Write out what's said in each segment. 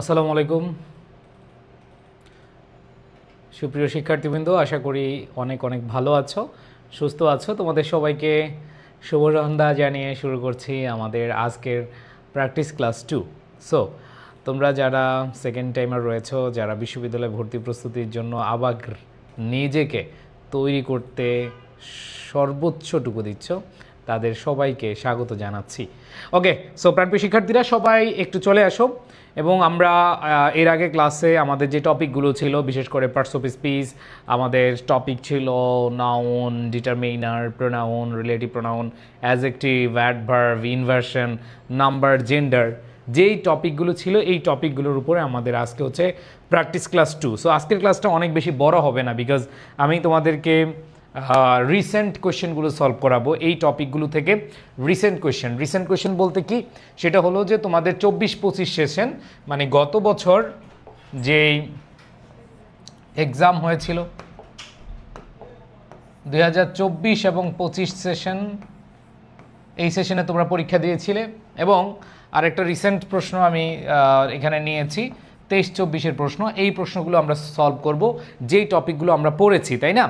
আসসালামু আলাইকুম সুপ্রিয় শিক্ষার্থীবৃন্দ, আশা করি অনেক অনেক ভালো আছো, সুস্থ আছো। তোমাদের সবাইকে শুভ সন্ধ্যা জানিয়ে শুরু করছি আমাদের আজকের প্র্যাকটিস ক্লাস 2। সো তোমরা যারা সেকেন্ড টাইমার রয়েছো, যারা বিশ্ববিদ্যালয়ে ভর্তি প্রস্তুতির জন্য আবার নিজেকে তৈরি করতে সর্বোচ্চটুকু দিচ্ছ, তাদের সবাইকে স্বাগত জানাচ্ছি। ওকে, সো প্রাণপ্রিয় শিক্ষার্থীরা সবাই একটু চলে আসো। এবং আমরা এর আগে ক্লাসে আমাদের যে টপিকগুলো ছিল, বিশেষ করে পার্টস অফ স্পিচ, আমাদের টপিক ছিল noun, determiner, pronoun, relative pronoun, adjective, adverb, inversion, number, gender, যেই টপিকগুলো ছিল এই টপিকগুলোর উপরে আমাদের আজকে হচ্ছে প্র্যাকটিস ক্লাস 2। সো আজকের ক্লাসটা অনেক বেশি বড় হবে না, বিকজ আমি তোমাদেরকে রিসেন্ট কোয়েশ্চেনগুলো সলভ করাবো এই টপিকগুলো থেকে। রিসেন্ট কোয়েশ্চেন বলতে কি, সেটা হলো যে তোমাদের 24-25 সেশন, মানে গত বছর যেই এক্সাম হয়েছিল 2024 এবং 25 সেশন, এই সেশনে তোমরা পরীক্ষা দিয়েছিলে। এবং আরেকটা রিসেন্ট প্রশ্ন আমি এখানে নিয়েছি, 23-24-এর প্রশ্ন। এই প্রশ্নগুলো আমরা সলভ করব যেই টপিকগুলো আমরা পড়েছি, তাই না?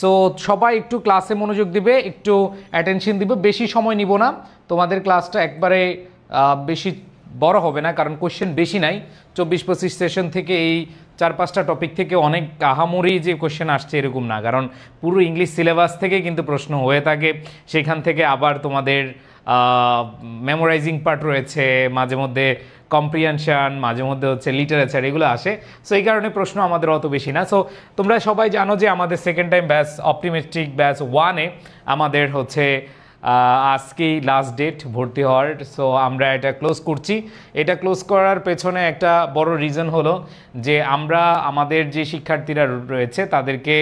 সো সবাই একটু ক্লাসে মনোযোগ দিবে, একটু অ্যাটেনশন দিবে, বেশি সময় নিব না। তোমাদের ক্লাসটা একবারে বেশি বড় হবে না, কারণ কোশ্চেন বেশি নাই। 24-25 সেশন থেকে এই 4-5টা টপিক থেকে অনেক আহামরি যে কোশ্চেন আসছে এরকম না, কারণ পুরো ইংলিশ সিলেবাস থেকে কিন্তু প্রশ্ন হয়ে থাকে। সেখান থেকে আবার তোমাদের মেমোরাইজিং পার্ট রয়েছে, মাঝে মধ্যে কম্প্রিহেনশন, মাঝে মধ্যে হচ্ছে লিটারেচার, এগুলো আসে। সো এই কারণে প্রশ্ন আমাদের অত বেশি না। সো তোমরা সবাই জানো যে আমাদের second time batch optimistic batch 1-এ আমাদের হচ্ছে আজকেই লাস্ট ডেট ভর্তি হওয়ার। সো আমরা এটা ক্লোজ করছি। এটা ক্লোজ করার পেছনে একটা বড় রিজন হলো যে আমরা আমাদের যে শিক্ষার্থীরা রয়েছে তাদেরকে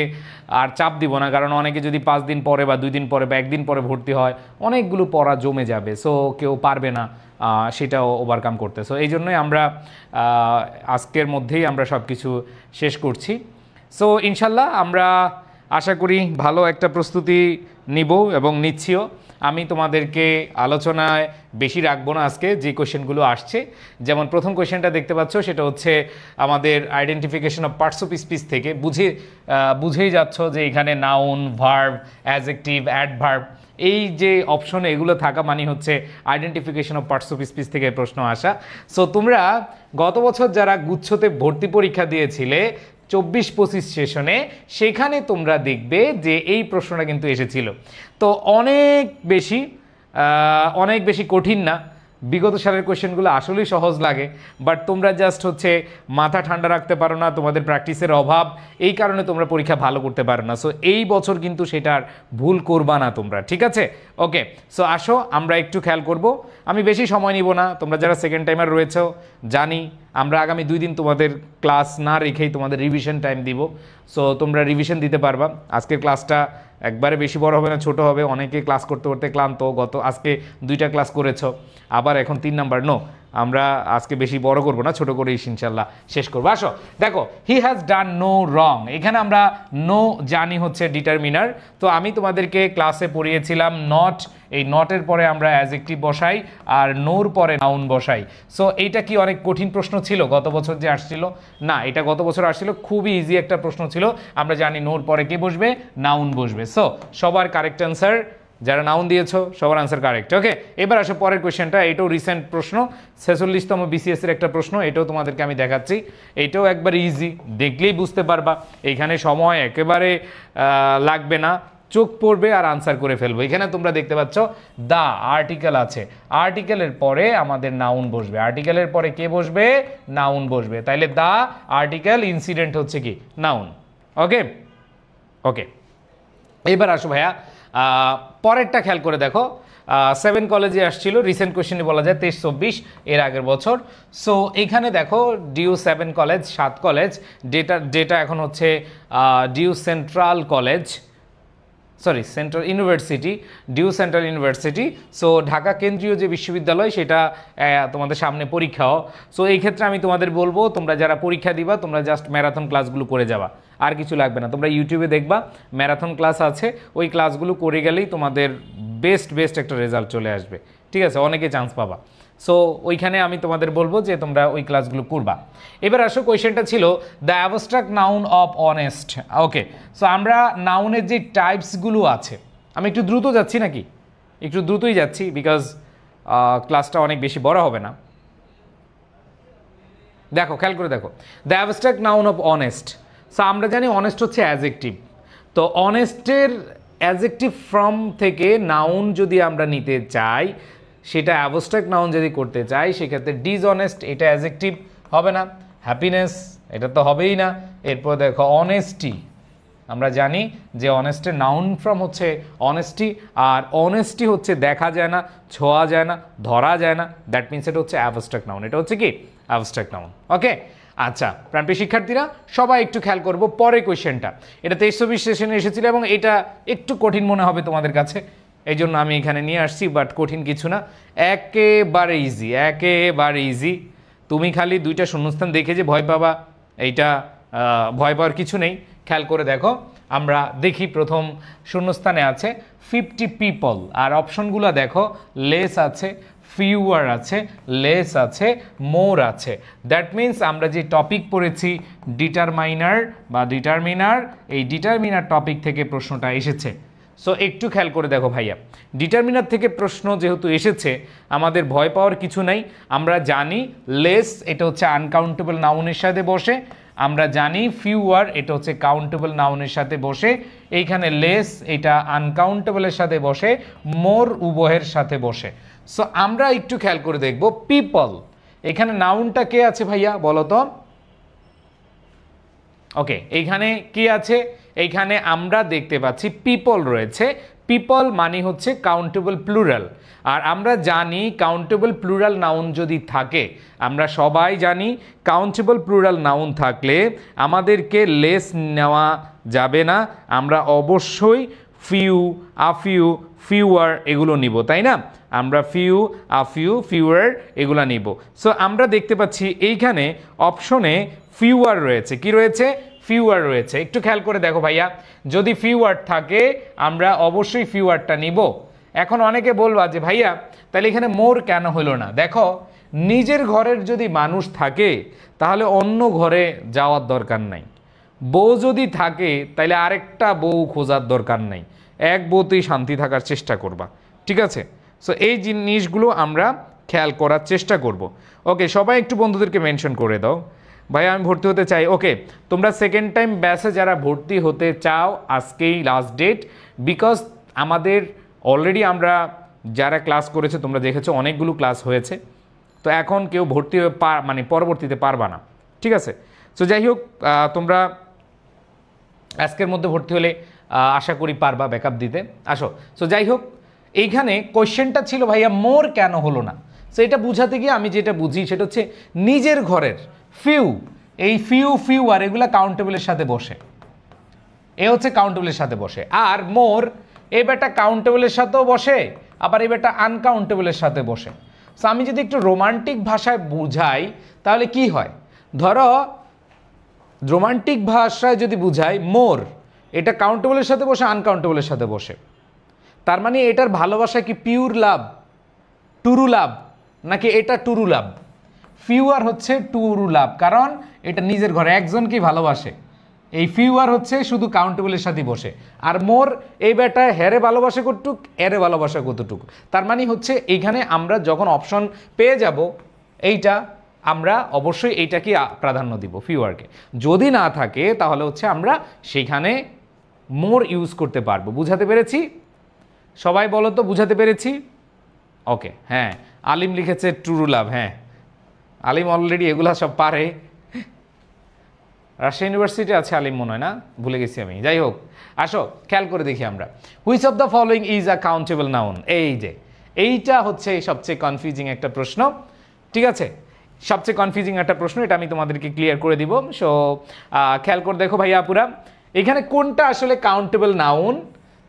আর চাপ দিব না, কারণ অনেকে যদি 5 দিন পরে বা 2 দিন পরে বা 1 দিন পরে ভর্তি হয়, অনেকগুলো পড়া জমে যাবে। সো কেউ পারবে না সেটাও ওভারকাম করতে। সো এই জন্যই আমরা আজকের মধ্যেই আমরা সব কিছু শেষ করছি। সো ইনশাল্লাহ আমরা আশা করি ভালো একটা প্রস্তুতি নিব এবং নিচ্ছিও। আমি তোমাদেরকে আলোচনায় বেশি রাখবো না আজকে, যে কোয়েশ্চেনগুলো আসছে। যেমন প্রথম কোয়েশ্চেনটা দেখতে পাচ্ছ, সেটা হচ্ছে আমাদের identification of parts of speech থেকে। বুঝেই যাচ্ছ যে এখানে নাউন, ভার্ব, অ্যাডজেক্টিভ, অ্যাডভার্ব, এই যে অপশনে এগুলো থাকা মানে হচ্ছে identification of parts of speech থেকে প্রশ্ন আসা। সো তোমরা গত বছর যারা গুচ্ছতে ভর্তি পরীক্ষা দিয়েছিলে 24-25 সেশনে, সেখানে তোমরা দেখবে যে এই প্রশ্নটা কিন্তু এসেছিল। তো অনেক বেশি কঠিন না। বিগত সালের কোয়েশ্চেনগুলো আসলেই সহজ লাগে, বাট তোমরা জাস্ট হচ্ছে মাথা ঠান্ডা রাখতে পারো না, তোমাদের প্র্যাকটিসের অভাব, এই কারণে তোমরা পরীক্ষা ভালো করতে পারো না। সো এই বছর কিন্তু সেটার ভুল করবা না তোমরা, ঠিক আছে? ওকে, সো আসো আমরা একটু খেয়াল করব। আমি বেশি সময় নিব না। তোমরা যারা সেকেন্ড টাইমার রয়েছে জানি আমরা আগামী 2 দিন তোমাদের ক্লাস না রেখেই তোমাদের রিভিশন টাইম দিব। সো তোমরা রিভিশন দিতে পারবা। আজকের ক্লাসটা একবারে বেশি বড় হবে না, ছোট হবে। অনেকে ক্লাস করতে করতে ক্লান্ত, আজকে 2টা ক্লাস করেছো, আবার এখন 3 নাম্বার। আমরা আজকে বেশি বড় করব না, ছোট করেই ইনশাল্লাহ শেষ করবো। আসো দেখো, হি হ্যাজ ডান নো রং। এখানে আমরা নো জানি হচ্ছে ডিটারমিনার। তো আমি তোমাদেরকে ক্লাসে পড়িয়েছিলাম নট, এই নটের পরে আমরা অ্যাডজেক্টিভ বসাই আর নোর পরে নাউন বসাই। সো এইটা কি অনেক কঠিন প্রশ্ন ছিল গত বছর যে আসছিল? না, এটা গত বছর আসছিল, খুবই ইজি একটা প্রশ্ন ছিল। আমরা জানি নোর পরে কে বসবে? নাউন বসবে। সো সবার কারেক্ট অ্যান্সার, যারা নাউন দিয়েছো সবার আনসার কারেক্ট। ওকে, এবার আসো পরের কোয়েশ্চেনটা। এটাও রিসেন্ট প্রশ্ন, 46তম বিসিএস এর একটা প্রশ্ন। এটাও তোমাদেরকে আমি দেখাচ্ছি। এটাও একবার ইজি, দেখলেই বুঝতে পারবা। এইখানে সময় একেবারে লাগবে না, চোখ পড়বে আর আনসার করে ফেলবো। এখানে তোমরা দেখতে পাচ্ছ দা আর্টিকেল আছে, আর্টিকেলের পরে আমাদের নাউন বসবে। আর্টিকেলের পরে কে বসবে? নাউন বসবে। তাইলে দা আর্টিকেল, ইনসিডেন্ট হচ্ছে কি? নাউন। ওকে ওকে, এবার আসো ভাইয়া পরেরটা খেয়াল করে দেখো। 7 কলেজে আসছিল, রিসেন্ট কোয়েশ্চেনে বলা যায় 23-24 এর আগের বছর। সো এইখানে দেখো ডিউ 7 কলেজ, 7 কলেজ, ডেটা এখন হচ্ছে DU central college, central university, DU central university. So Dhaka কেন্দ্রীয় যে বিশ্ববিদ্যালয়, সেটা তোমাদের সামনে পরীক্ষাও। সো এই ক্ষেত্রে আমি তোমাদের বলবো, তোমরা যারা পরীক্ষা দিবা তোমরা জাস্ট ম্যারাথন ক্লাসগুলো করে যাবা, আর কিছু লাগবে না। তোমরা ইউটিউবে দেখবা ম্যারাথন ক্লাস আছে, ওই ক্লাসগুলো করে গেলেই তোমাদের বেস্ট একটা রেজাল্ট চলে আসবে, ঠিক আছে, অনেকে চান্স পাবা। সো ওইখানে আমি তোমাদের বলবো যে তোমরা ওই ক্লাসগুলো করবা। এবার আসো, কোয়েশ্চেনটা ছিল the abstract noun of honest. Okay, so আমরা নাউনের যে টাইপসগুলো আছে, আমি একটু দ্রুত যাচ্ছি নাকি? একটু দ্রুতই যাচ্ছি, বিকজ ক্লাসটা অনেক বেশি বড় হবে না। দেখো, খেয়াল করে দেখো, the abstract noun of honest. So আমরা জানি অনেস্ট হচ্ছে অ্যাডজেক্টিভ। তো অনেস্টের অ্যাডজেক্টিভ ফর্ম থেকে নাউন যদি আমরা নিতে চাই, সেটা অ্যাবস্ট্রাক্ট নাউন যদি করতে চাই, সেক্ষেত্রে ডিসঅনেস্ট এটা অ্যাডজেক্টিভ হবে না। হ্যাপিনেস এটা তো হবেই না। এরপর দেখো অনেস্টি, আমরা জানি যে অনেস্টের নাউন ফর্ম হচ্ছে অনেস্টি, আর অনেস্টি হচ্ছে দেখা যায় না, ছোঁয়া যায় না, ধরা যায় না, দ্যাট মিনস এটা হচ্ছে অ্যাবস্ট্রাক্ট নাউন। এটা হচ্ছে কি অ্যাবস্ট্রাক্ট নাউন। ওকে, আচ্ছা প্রাণপ্রিয় শিক্ষার্থীরা, সবাই একটু খেয়াল করবো পরের কোয়েশ্চেনটা। এটা 23-24 সেশনে এসেছিল এবং এটা একটু কঠিন মনে হবে তোমাদের কাছে, এই জন্য আমি এখানে নিয়ে আসছি, বাট কঠিন কিছু না, একেবারে ইজি, একেবারে ইজি। তুমি খালি দুইটা শূন্যস্থান দেখে যে ভয় পাবা, এইটা ভয় পাওয়ার কিছু নেই। খেয়াল করে দেখো, আমরা দেখি প্রথম শূন্যস্থানে আছে 50 পিপল, আর অপশনগুলো দেখো, লেস আছে, ফিউয়ার আছে, লেস আছে, মোর আছে। দ্যাট মিন্স আমরা যে টপিক পড়েছি ডিটারমাইনার বা ডিটারমিনার, এই ডিটারমিনার টপিক থেকে প্রশ্নটা এসেছে। সো একটু খেয়াল করে দেখো ভাইয়া, ডিটারমিনার থেকে প্রশ্ন যেহেতু এসেছে, আমাদের ভয় পাওয়ার কিছু নাই। আমরা জানি লেস এটা হচ্ছে আনকাউন্টেবল নাউনের সাথে বসে, আমরা জানি ফিউয়ার এটা হচ্ছে কাউন্টেবল নাউনের সাথে বসে, এইখানে লেস এটা আনকাউন্টেবলের সাথে বসে, মোর উভয়ের সাথে বসে। সো আমরা একটু খেয়াল করে দেখব পিপল, এখানে নাউনটা কে আছে ভাইয়া বলো তো? ওকে, এইখানে কি আছে? এইখানে আমরা দেখতে পাচ্ছি পিপল রয়েছে। পিপল মানে হচ্ছে কাউন্টেবল প্লুরাল, আর আমরা জানি কাউন্টেবল প্লুরাল নাউন যদি থাকে, আমরা সবাই জানি কাউন্টেবল প্লুরাল নাউন থাকলে আমাদেরকে লেস নেওয়া যাবে না, আমরা অবশ্যই ফিউ, আফিউ, ফিউয়ার এগুলো নিব, তাই না? আমরা ফিউ, আফিউ, ফিউয়ার এগুলো নিব। সো আমরা দেখতে পাচ্ছি এইখানে অপশনে ফিউয়ার রয়েছে। কি রয়েছে? ফিউয়ার রয়েছে। একটু খেয়াল করে দেখো ভাইয়া, যদি ফিউয়ার থাকে আমরা অবশ্যই ফিউয়ারটা নিব। এখন অনেকে বলবা যে ভাইয়া তাহলে এখানে মোর কেন হলো না? দেখো, নিজের ঘরের যদি মানুষ থাকে তাহলে অন্য ঘরে যাওয়ার দরকার নাই। বউ যদি থাকে তাহলে আরেকটা বউ খোঁজার দরকার নাই, এক বউতেই শান্তি থাকার চেষ্টা করবা, ঠিক আছে? সো এই জিনিসগুলো আমরা খেয়াল করার চেষ্টা করব। ওকে, সবাই একটু বন্ধুদেরকে মেনশন করে দাও, ভাই আমি ভর্তি হতে চাই। ওকে, তোমরা সেকেন্ড টাইম ব্যাচে যারা ভর্তি হতে চাও, আজকেই লাস্ট ডেট, বিকজ আমাদের অলরেডি আমরা যারা ক্লাস করেছে তোমরা দেখেছো অনেকগুলো ক্লাস হয়েছে, তো এখন কেউ ভর্তি হয়ে মানে পরবর্তীতে পারবা না, ঠিক আছে? সো যাই হোক, তোমরা আজকের মধ্যে ভর্তি হলে আশা করি পারবা ব্যাকআপ দিতে। আসো, সো যাই হোক, এইখানে কোয়েশ্চেনটা ছিল ভাইয়া মোর কেন হলো না। সো এটা বুঝাতে গিয়ে আমি যেটা বুঝি সেটা হচ্ছে নিজের ঘরের ফিউ, এই ফিউ, ফিউ আর এগুলা কাউন্টেবলের সাথে বসে, এ হচ্ছে কাউন্টেবলের সাথে বসে। আর মোর এই বেটা কাউন্টেবলের সাথেও বসে, আবার এই বেটা আনকাউন্টেবলের সাথে বসে। সো আমি যদি একটু রোমান্টিক ভাষায় বুঝাই তাহলে কি হয়? ধরো রোমান্টিক ভাষায় যদি বুঝাই, মোর এটা কাউন্টেবলের সাথে বসে, আনকাউন্টেবলের সাথে বসে, তার মানে এটার ভালোবাসা কি পিওর লাভ, টুরু লাভ, নাকি এটা টুরু লাভ? ফিউয়ার হচ্ছে টুরু লাভ, কারণ এটা নিজের ঘরে একজনকেই ভালোবাসে। এই ফিউয়ার হচ্ছে শুধু কাউন্টেবলের সাথে বসে, আর মোর এই বেটা হেরে ভালোবাসে কতটুক, এরে ভালোবাসা কতটুকু। তার মানে হচ্ছে এইখানে আমরা যখন অপশন পেয়ে যাব, এইটা আমরা অবশ্যই এইটাকে প্রাধান্য দিব, ফিউয়ারকে। যদি না থাকে তাহলে হচ্ছে আমরা সেইখানে মোর ইউজ করতে পারবো। বুঝাতে পেরেছি? সবাই বলো তো, বুঝাতে পেরেছি? ওকে, হ্যাঁ, আলিম লিখেছে টুরু লাভ। হ্যাঁ, আলিম অলরেডি এগুলা সব পারে, রাজশাহী ইউনিভার্সিটি আছে আলিম মনে হয়, না ভুলে গেছি আমি। যাই হোক, আসো খেয়াল করে দেখি আমরা, which of the following is a countable noun. এই যে এইটা হচ্ছে সবচেয়ে কনফিউজিং একটা প্রশ্ন, ঠিক আছে? সবচেয়ে কনফিউজিং একটা প্রশ্ন, এটা আমি তোমাদেরকে ক্লিয়ার করে দিব। সো খেয়াল করে দেখো ভাইয়া আপুরা, এখানে কোনটা আসলে কাউন্টেবল নাউন।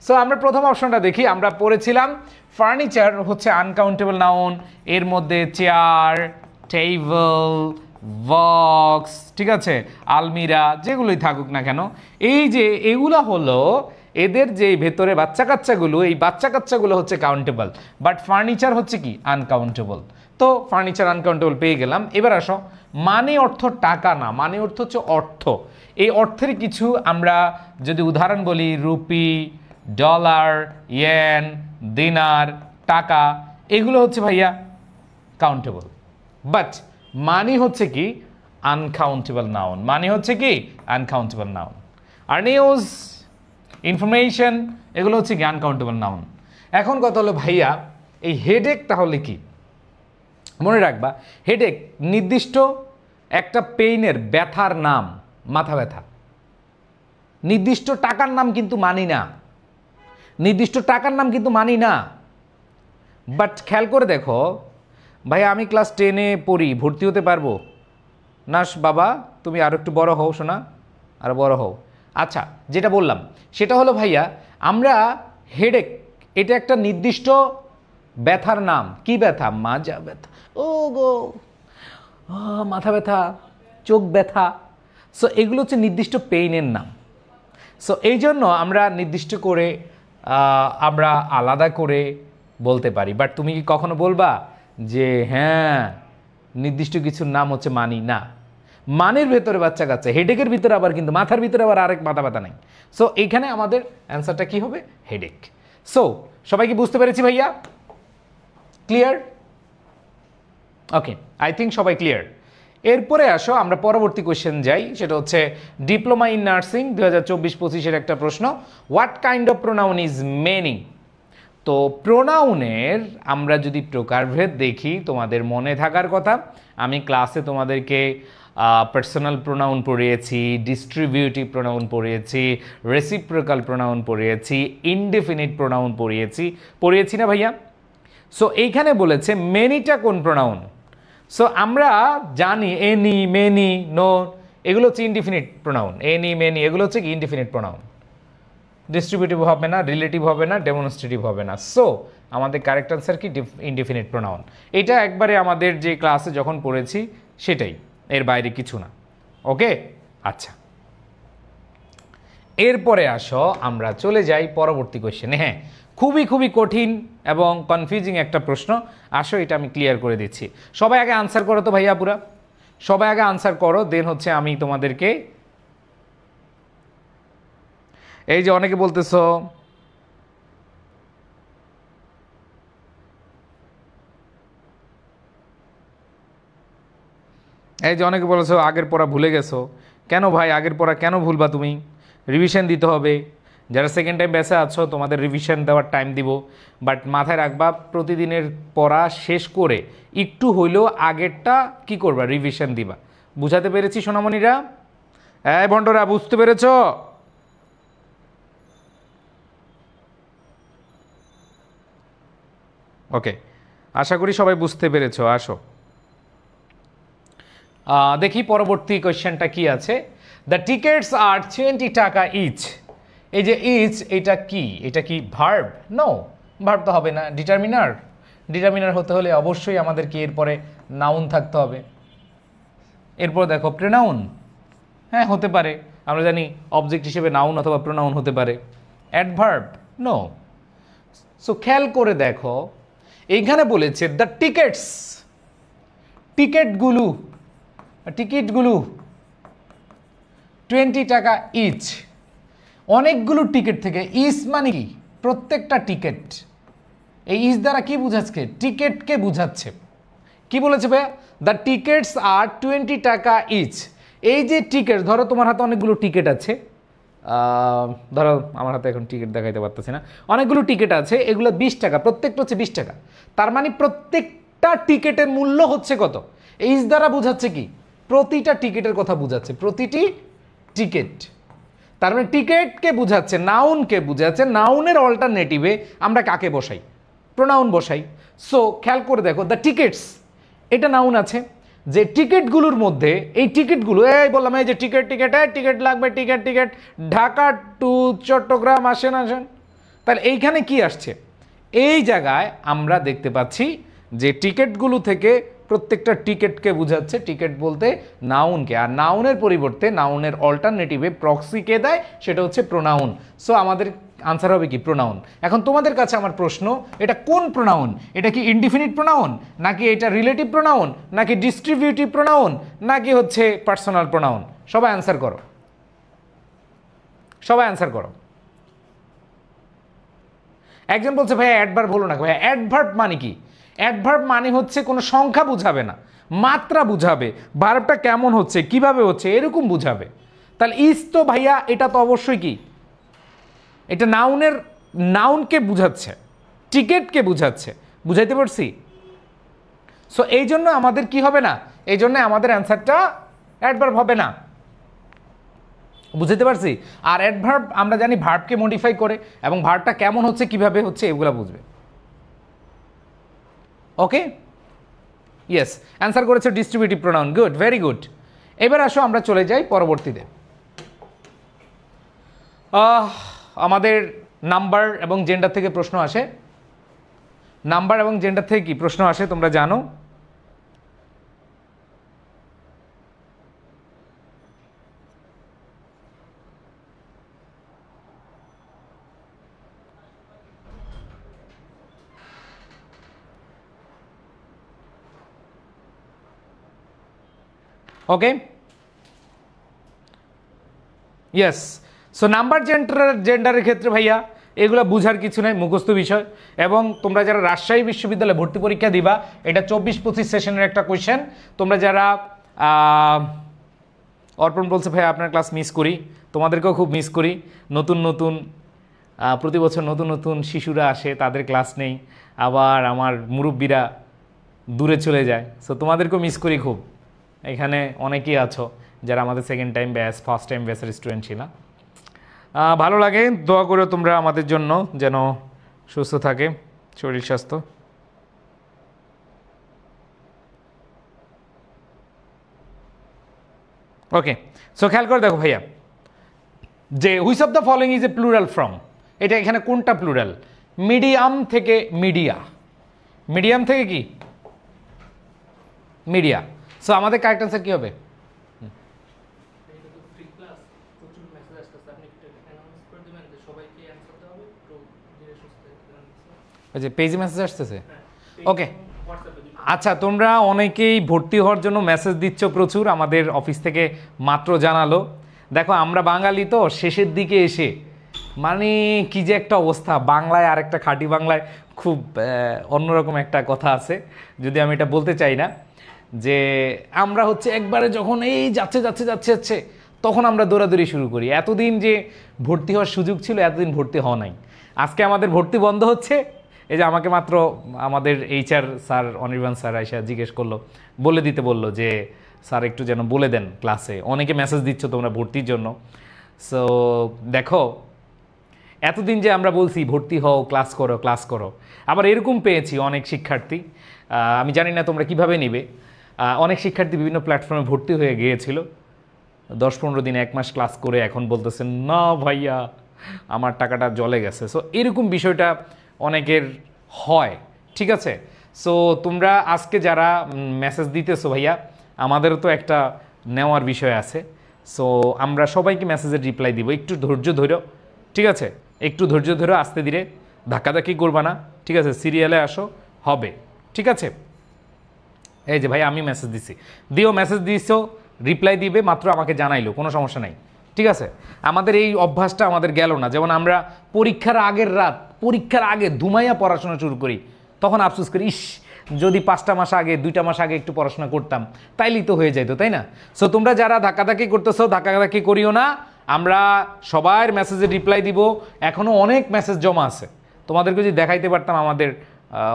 সো আমরা প্রথম অপশনটা দেখি, আমরা পড়েছিলাম ফার্নিচার হচ্ছে আনকাউন্টেবল নাউন, এর মধ্যে চেয়ার, টেবিল, বক্স, ঠিক আছে, আলমিরা, যেগুলোই থাকুক না কেন, এই যে এগুলা হলো এদের যে ভেতরে বাচ্চা কাচ্চাগুলো, এই বাচ্চা কাচ্চাগুলো হচ্ছে কাউন্টেবল, বাট ফার্নিচার হচ্ছে কি আনকাউন্টেবল। তো ফার্নিচার আনকাউন্টেবল পেয়ে গেলাম। এবার আসো, মানে অর্থ টাকা না, মানে অর্থ হচ্ছে অর্থ। এই অর্থের কিছু আমরা যদি উদাহরণ বলি, রুপি, ডলার, ইয়েন, দিনার, টাকা, এগুলো হচ্ছে ভাইয়া কাউন্টেবল। বাট মানি হচ্ছে কি আনকাউন্টেবল নাউন, মানি হচ্ছে কি আনকাউন্টেবল নাউন। আর নিউজ, ইনফরমেশন, এগুলো হচ্ছে কি আনকাউন্টেবল নাউন। এখন কথা হলো ভাইয়া, এই হেডেক তাহলে কি? মনে রাখবা, হেডেক নির্দিষ্ট একটা পেইনের, ব্যথার নাম, মাথা ব্যথা। নির্দিষ্ট টাকার নাম কিন্তু মানি না, নির্দিষ্ট টাকার নাম কিন্তু মানি না। বাট খেয়াল করে দেখো ভাই, আমি ক্লাস 10-এ পড়ি, ভর্তি হতে পারবো না বাবা? তুমি আরও একটু বড় হও শোনা, আরও বড় হও। আচ্ছা, যেটা বললাম সেটা হলো ভাইয়া, আমরা হেডেক, এটা একটা নির্দিষ্ট ব্যথার নাম। কি ব্যথা? মাজা ব্যথা, ও গো মাথা ব্যথা, চোখ ব্যথা। সো এগুলো হচ্ছে নির্দিষ্ট পেইনের নাম। সো এই জন্য আমরা নির্দিষ্ট করে আমরা আলাদা করে বলতে পারি। বাট তুমি কি কখনো বলবা যে হ্যাঁ নির্দিষ্ট কিছুর নাম হচ্ছে মানি? না, মানের ভেতরে বাচ্চা কাচ্চা, হেডেকের ভিতরে আবার কিন্তু মাথার ভিতরে আবার আরেক মাথা ব্যথা নেই। সো এইখানে আমাদের অ্যান্সারটা কি হবে? হেডেক। সো সবাই কি বুঝতে পেরেছি ভাইয়া? ক্লিয়ার? ওকে, আই থিঙ্ক সবাই ক্লিয়ার। এরপরে আসো আমরা পরবর্তী কোয়েশ্চেন যাই, সেটা হচ্ছে ডিপ্লোমা ইন নার্সিং 2024-25-এর একটা প্রশ্ন। What kind of pronoun is many? তো প্রোনাউনের আমরা যদি প্রকারভেদ দেখি, তোমাদের মনে থাকার কথা, আমি ক্লাসে তোমাদেরকে পার্সোনাল প্রোনাউন পড়িয়েছি, ডিস্ট্রিবিউটিভ প্রোনাউন পড়িয়েছি, রেসিপ্রোকাল প্রোনাউন পড়িয়েছি, ইনডেফিনিট প্রোনাউন পড়িয়েছি না ভাইয়া? সো এইখানে বলেছে মেনিটা কোন প্রোনাউন? সো আমরা জানি এনি, মেনি, নো, এগুলো হচ্ছে ইনডিফিনিট প্রোনাউন। এনি, মেনি, এগুলো হচ্ছে কি ইনডিফিনিট প্রোনাউন। ডিস্ট্রিবিউটিভ হবে না, রিলেটিভ হবে না, ডেমনস্ট্রেটিভ হবে না। সো আমাদের কারেক্ট আনসার কি ইনডিফিনিট প্রোনাউন। এটা একবারে আমাদের যে ক্লাসে যখন পড়েছি সেটাই, এর বাইরে কিছু না। ওকে, আচ্ছা, এরপরে আসো আমরা চলে যাই পরবর্তী কোয়েশ্চেনে। হ্যাঁ, খুবই কঠিন এবং কনফিউজিং একটা প্রশ্ন। আসো এটা আমি ক্লিয়ার করে দিচ্ছি। সবাই আগে আনসার করো তো ভাইয়া, পুরা সবাই আগে আনসার করো, দেন হচ্ছে আমি তোমাদেরকে, এই যে অনেকে বলতেছো আগের পড়া ভুলে গেছো। কেন ভাই আগের পড়া কেন ভুলবা তুমি? রিভিশন দিতে হবে। যারা সেকেন্ড টাইম ব্যাচে আছো তোমাদের রিভিশন দেওয়ার টাইম দিব, বাট মাথায় রাখবা প্রতিদিনের পড়া শেষ করে একটু হইলেও আগেরটা কি করবা, রিভিশন দিবা। বুঝাতে পেরেছি সোনামণিরা? এই ভন্ডরা, বুঝতে পেরেছ? ওকে, আশা করি সবাই বুঝতে পেরেছ। আসো দেখি পরবর্তী কোয়েশ্চেনটা কি আছে। দ্য টিকেটস আর 20 টাকা ইচ। এই যে ইচ, এটা কি? এটা কি ভার্ব? নো, ভার্ব তো হবে না। ডিটারমিনার, ডিটারমিনার হতে হলে অবশ্যই আমাদের কি এরপরে নাউন থাকতে হবে। এরপর দেখো প্রোনাউন, হ্যাঁ হতে পারে, আমরা জানি অবজেক্ট হিসেবে নাউন অথবা প্রোনাউন হতে পারে। অ্যাডভার্ব? নো। সো খেয়াল করে দেখো, এইখানে বলেছে দ্য টিকেটস, টিকিটগুলো 20 টাকা ইচ। অনেকগুলো টিকিট থেকে, ইচ মানে কি? প্রত্যেকটা টিকিট। এই ইচ দ্বারা কি বুঝাচ্ছে? টিকিটকে বুঝাচ্ছে। কি বলেছে ভাইয়া? দ্য টিকেটস আর 20 টাকা ইচ। এই যে টিকিট, ধরো তোমার হাতে অনেকগুলো টিকিট আছে, ধরো আমার হাতে এখন টিকিট দেখাইতে পারতেছি না, অনেকগুলো টিকিট আছে, এগুলো 20 টাকা, প্রত্যেকটা হচ্ছে 20 টাকা। তার মানে প্রত্যেকটা টিকিটের মূল্য হচ্ছে কত? এইচ দ্বারা বুঝাচ্ছে কি? প্রতিটা টিকিটের কথা বুঝাচ্ছে, প্রতিটি টিকিট। তার মানে টিকিটকে বুঝাচ্ছে, নাউনকে বুঝাচ্ছে। নাউনের অল্টারনেটিভে আমরা কাকে বসাই? প্রোনাউন বসাই। সো খেয়াল করে দেখো, দ্য টিকিটস, এটা নাউন আছে। যে টিকিটগুলোর মধ্যে, এই টিকিটগুলো, এই বললাম এই যে টিকিট লাগবে, টিকিট ঢাকা টু চট্টগ্রাম আসেন। তাহলে এইখানে কি আসছে? এই জায়গায় আমরা দেখতে পাচ্ছি যে টিকিটগুলো থেকে প্রত্যেকটা টিকিটকে বুঝাচ্ছে। টিকিট বলতে নাউনকে, আর নাউনের পরিবর্তে নাউনের অল্টারনেটিভে প্রক্সি কে দেয়? সেটা হচ্ছে প্রোনাউন। সো আমাদের আনসার হবে কি প্রোনাউন। এখন তোমাদের কাছে আমার প্রশ্ন, এটা কোন প্রোনাউন? এটা কি ইনডিফিনিট প্রোনাউন, নাকি এটা রিলেটিভ প্রোনাউন, নাকি ডিস্ট্রিবিউটিভ প্রোনাউন, নাকি হচ্ছে পার্সোনাল প্রোনাউন? সবাই অ্যান্সার করো, সবাই অ্যান্সার করো। একজন বলছে ভাইয়া অ্যাডভার্ব হলো না। ভাইয়া অ্যাডভার্ব মানে কি? অ্যাডভার্ব মানে হচ্ছে কোনো সংখ্যা বুঝাবে না, মাত্রা বুঝাবে, ভার্বটা কেমন হচ্ছে, কিভাবে হচ্ছে, এরকম বুঝাবে। তাহলে ইজ তো ভাইয়া এটা তো অবশ্যই কি, এটা নাউনকে বুঝাচ্ছে, টিকেটকে বুঝাচ্ছে। বুঝাইতে পারছি? সো এই জন্য আমাদের কি হবে না, এই জন্য আমাদের অ্যান্সারটা অ্যাডভার্ব হবে না। বুঝতে পারছি? আর অ্যাডভার্ব আমরা জানি ভার্বকে মডিফাই করে, এবং ভার্বটা কেমন হচ্ছে কিভাবে হচ্ছে এগুলো বুঝবে। ওকে, ইয়েস, অ্যান্সার করেছে distributive pronoun. Good, very good. এবার আসো আমরা চলে যাই পরবর্তীতে। আমাদের নাম্বার এবং জেন্ডার থেকে প্রশ্ন আসে। নাম্বার এবং জেন্ডার থেকে কি প্রশ্ন আসে তোমরা জানো? ওকে, ইয়েস। সো নাম্বার জেন্ডারের ক্ষেত্রে ভাইয়া এগুলো বুঝার কিছু নেই, মুখস্থ বিষয়। এবং তোমরা যারা রাজশাহী বিশ্ববিদ্যালয়ে ভর্তি পরীক্ষা দিবা, এটা 24-25 সেশনের একটা কোয়েশ্চেন। তোমরা যারা অর্পণ বলছে ভাইয়া আপনার ক্লাস মিস করি, তোমাদেরকেও খুব মিস করি। নতুন নতুন প্রতি বছর নতুন নতুন শিশুরা আসে, তাদের ক্লাস নেই, আবার আমার মুরব্বীরা দূরে চলে যায়। সো তোমাদেরকেও মিস করি খুব। এখানে অনেকেই আছো যারা আমাদের second time batch, first time ব্যাচের স্টুডেন্ট ছিল। ভালো লাগে, দোয়া করে তোমরা আমাদের জন্য যেন সুস্থ থাকে শরীর স্বাস্থ্য। ওকে, সো খেয়াল করে দেখো ভাইয়া, যে which of the following is a plural from, এটা এখানে কোনটা প্লুরাল? মিডিয়াম থেকে মিডিয়া, মিডিয়াম থেকে কি মিডিয়া। সো আমাদের কারেক্ট অ্যান্সার কি হবে? যে পেজে মেসেজ আসতেছে। ওকে, আচ্ছা, তোমরা অনেকেই ভর্তি হওয়ার জন্য মেসেজ দিচ্ছ প্রচুর, আমাদের অফিস থেকে মাত্র জানালো। দেখো আমরা বাঙালি তো শেষের দিকে এসে মানে কি যে একটা অবস্থা, বাংলায় আর একটা খাঁটি বাংলায় খুব অন্যরকম একটা কথা আছে, যদি আমি এটা বলতে চাই না, যে আমরা হচ্ছে একবারে যখন এই যাচ্ছে যাচ্ছে যাচ্ছে যাচ্ছে তখন আমরা দৌড়াদৌড়ি শুরু করি। এতদিন যে ভর্তি হওয়ার সুযোগ ছিল, এতদিন ভর্তি হওয়া নাই। আজকে আমাদের ভর্তি বন্ধ হচ্ছে। এই যে আমাকে মাত্র আমাদের HR স্যার অনির্বাণ স্যার আইসা জিজ্ঞেস করলো, বলে দিতে বললো যে স্যার একটু যেন বলে দেন ক্লাসে, অনেকে মেসেজ দিচ্ছ তোমরা ভর্তির জন্য। সো দেখো, এতদিন যে আমরা বলছি ভর্তি হও, ক্লাস করো ক্লাস করো, আবার এরকম পেয়েছি অনেক শিক্ষার্থী, আমি জানি না তোমরা কিভাবে নিবে, অনেক শিক্ষার্থী বিভিন্ন প্ল্যাটফর্মে ভর্তি হয়ে গিয়েছিল, 10-15 দিন 1 মাস ক্লাস করে এখন বলতেছেন না ভাইয়া আমার টাকাটা জলে গেছে। সো এরকম বিষয়টা অনেকের হয়, ঠিক আছে? সো তোমরা আজকে যারা মেসেজ দিতেছো ভাইয়া, আমাদেরও তো একটা নেওয়ার বিষয় আছে। সো আমরা সবাইকে মেসেজের রিপ্লাই দিব, একটু ধৈর্য ধরো, ঠিক আছে? একটু ধৈর্য ধরো, আস্তে ধীরে, ধাক্কাধাক্কি করবা না, ঠিক আছে? সিরিয়ালে আসো, হবে, ঠিক আছে? এই যে ভাই আমি মেসেজ দিছি, দিও, মেসেজ দিছো, রিপ্লাই দিবে, মাত্র আমাকে জানাইলো, কোনো সমস্যা নাই, ঠিক আছে? আমাদের এই অভ্যাসটা আমাদের গেল না। যেমন আমরা পরীক্ষার আগের রাত, পরীক্ষার আগে ধুমাইয়া পড়াশোনা শুরু করি, তখন আফসোস করি, ইস যদি 5টা মাস আগে, 2টা মাস আগে একটু পড়াশোনা করতাম, তাইলেই তো হয়ে যাইতো, তাই না? সো তোমরা যারা ধাক্কাধাক্কি করতেছো, ধাক্কাধাক্কি করিও না, আমরা সবার মেসেজে রিপ্লাই দিব। এখনও অনেক মেসেজ জমা আছে, তোমাদেরকে যদি দেখাইতে পারতাম আমাদের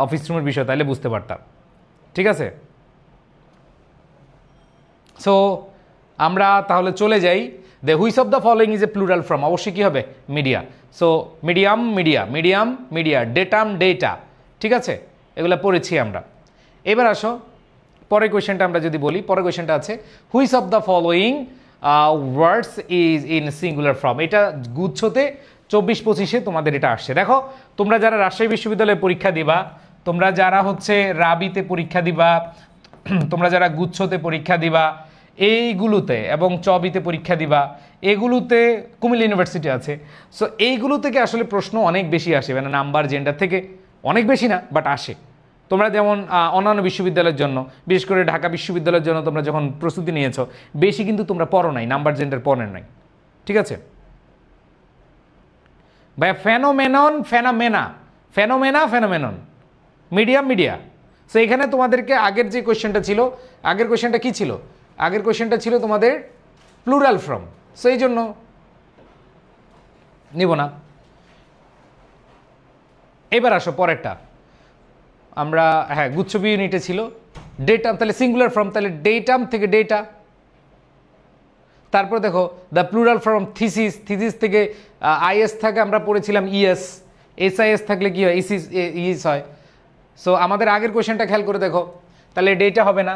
অফিস রুমের বিষয়, তাইলে বুঝতে পারতাম, ঠিক আছে? সো আমরা তাহলে চলে যাই, the which of the following is a plural from, অবশ্যই কী হবে? Media. So medium media, medium media, datum data, ঠিক আছে? এগুলো পড়েছি আমরা। এবার আসো পরের কোয়েশ্চেনটা আমরা যদি বলি, পরের কোয়েশ্চেনটা আছে which of the following words is in singular form. এটা গুচ্ছতে 24-25-এ তোমাদের এটা আসছে। দেখো তোমরা যারা রাজশাহী বিশ্ববিদ্যালয়ে পরীক্ষা দিবা, তোমরা যারা হচ্ছে রাবিতে পরীক্ষা দিবা, তোমরা যারা গুচ্ছতে পরীক্ষা দিবা, এইগুলোতে এবং চবিতে পরীক্ষা দিবা, এগুলোতে কুমিল্লা ইউনিভার্সিটি আছে। সো এইগুলো থেকে আসলে প্রশ্ন অনেক বেশি আসে, মানে নাম্বার জেন্ডার থেকে অনেক বেশি না, বাট আসে। তোমরা যেমন অন্যান্য বিশ্ববিদ্যালয়ের জন্য, বিশেষ করে ঢাকা বিশ্ববিদ্যালয়ের জন্য তোমরা যখন প্রস্তুতি নিয়েছো, বেশি কিন্তু তোমরা পড়ো নাই, নাম্বার জেন্ডার পড়ে নাই, ঠিক আছে ভাইয়া? Phenomenon, phenomena, phenomena, phenomenon, medium, media. So এখানে তোমাদেরকে আগের যে কোয়েশ্চেনটা ছিল, আগের কোয়েশ্চেনটা কি ছিল? আগের কোয়েশ্চেনটা ছিল তোমাদের প্লুরাল ফর্ম, সো এই জন্য নিব না। এবার আসো পরেরটা, আমরা হ্যাঁ গুচ্ছবি ইউনিটে ছিল ডেটাম, তাহলে সিঙ্গুলার ফর্ম, তাহলে ডেটাম থেকে ডেটা। তারপর দেখো the plural form thesis, thesis থেকে আইএস থাকে, আমরা পড়েছিলাম ইএস, এসআইএস থাকলে কি হয়? ইস হয়। সো আমাদের আগের কোয়েশ্চেনটা খেয়াল করে দেখো, তাহলে ডেটা হবে না,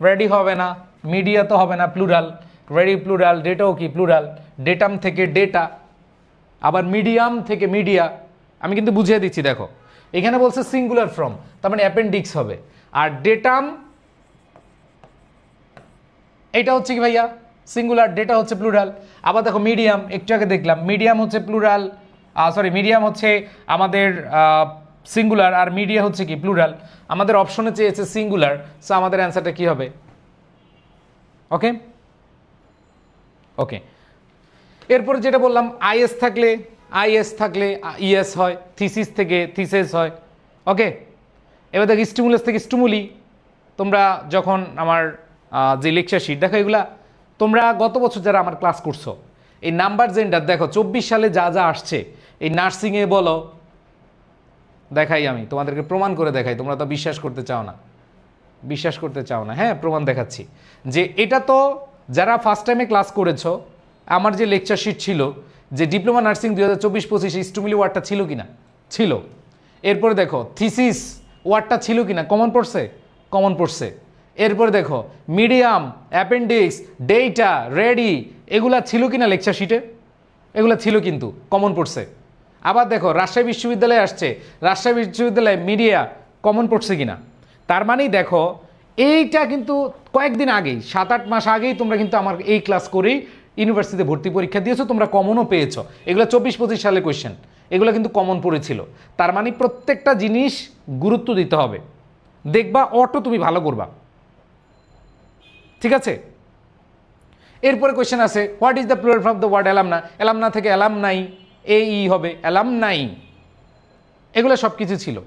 রেডি হবে না, মিডিয়া তো হবে না, প্লুরাল, রেডি প্লুরাল, ডেটাও কি প্লুরাল, ডেটাম থেকে ডেটা, আবার মিডিয়াম থেকে মিডিয়া। আমি কিন্তু বুঝিয়ে দিচ্ছি, দেখো এখানে বলছে সিঙ্গুলার ফর্ম, তার মানে অ্যাপেন্ডিক্স হবে, আর ডেটাম এটা হচ্ছে কি ভাইয়া সিঙ্গুলার, ডেটা হচ্ছে প্লুরাল। আবার দেখো মিডিয়াম, একটু আগে দেখলাম মিডিয়াম হচ্ছে প্লুরাল, সরি মিডিয়াম হচ্ছে আমাদের সিঙ্গুলার, আর মিডিয়া হচ্ছে কি প্লুরাল। আমাদের অপশনে চেয়েছে সিঙ্গুলার, সো আমাদের অ্যান্সারটা কি হবে? ওকে ওকে। এরপরে যেটা বললাম, আইএস থাকলে ইএস হয়, থিসিস থেকে থিসেস হয়। ওকে, এবার দেখো স্টিমুলাস থেকে স্টিমুলি। তোমরা যখন আমার যে লেকচার শিট দেখো, এগুলা তোমরা গত বছর যারা আমার ক্লাস করছো, এই নাম্বার জেন্ডার দেখো 24 সালে যা যা আসছে, এই নার্সিংয়ে বলো, দেখাই আমি তোমাদেরকে প্রমাণ করে দেখাই, তোমরা তো বিশ্বাস করতে চাও না, হ্যাঁ প্রমাণ দেখাচ্ছি যে এটা তো যারা ফার্স্ট টাইমে ক্লাস করেছো, আমার যে লেকচার শিট ছিল যে ডিপ্লোমা নার্সিং 2024-25 স্টিমুলি ওয়ার্ডটা ছিল কিনা, ছিল। এরপরে দেখো থিসিস ওয়ার্ডটা ছিল কিনা, কমন পড়ছে। এরপরে দেখো মিডিয়াম, অ্যাপেন্ডিক্স, ডেটা, রেডি, এগুলা ছিল কিনা লেকচার শিটে, এগুলা ছিল কিন্তু কমন পড়ছে। আবার দেখো রাজশাহী বিশ্ববিদ্যালয়ে আসছে, রাজশাহী বিশ্ববিদ্যালয়ে মিডিয়া কমন পড়ছে কিনা। তার মানেই দেখো এইটা কিন্তু কয়েকদিন আগেই, 7-8 মাস আগেই তোমরা কিন্তু আমার এই ক্লাস করেই ইউনিভার্সিটিতে ভর্তি পরীক্ষা দিয়েছো, তোমরা কমনও পেয়েছো। এগুলো 24-25 সালের কোয়েশ্চেন, এগুলো কিন্তু কমন পড়েছিল। তার মানে প্রত্যেকটা জিনিস গুরুত্ব দিতে হবে, দেখবা অটো তুমি ভালো করবা, ঠিক আছে? এরপরে কোয়েশ্চেন আছে, what is the plural form of the word alumna? Alumna থেকে অ্যালামনাই, এই হবে অ্যালামনাই, এগুলো সব কিছু ছিল।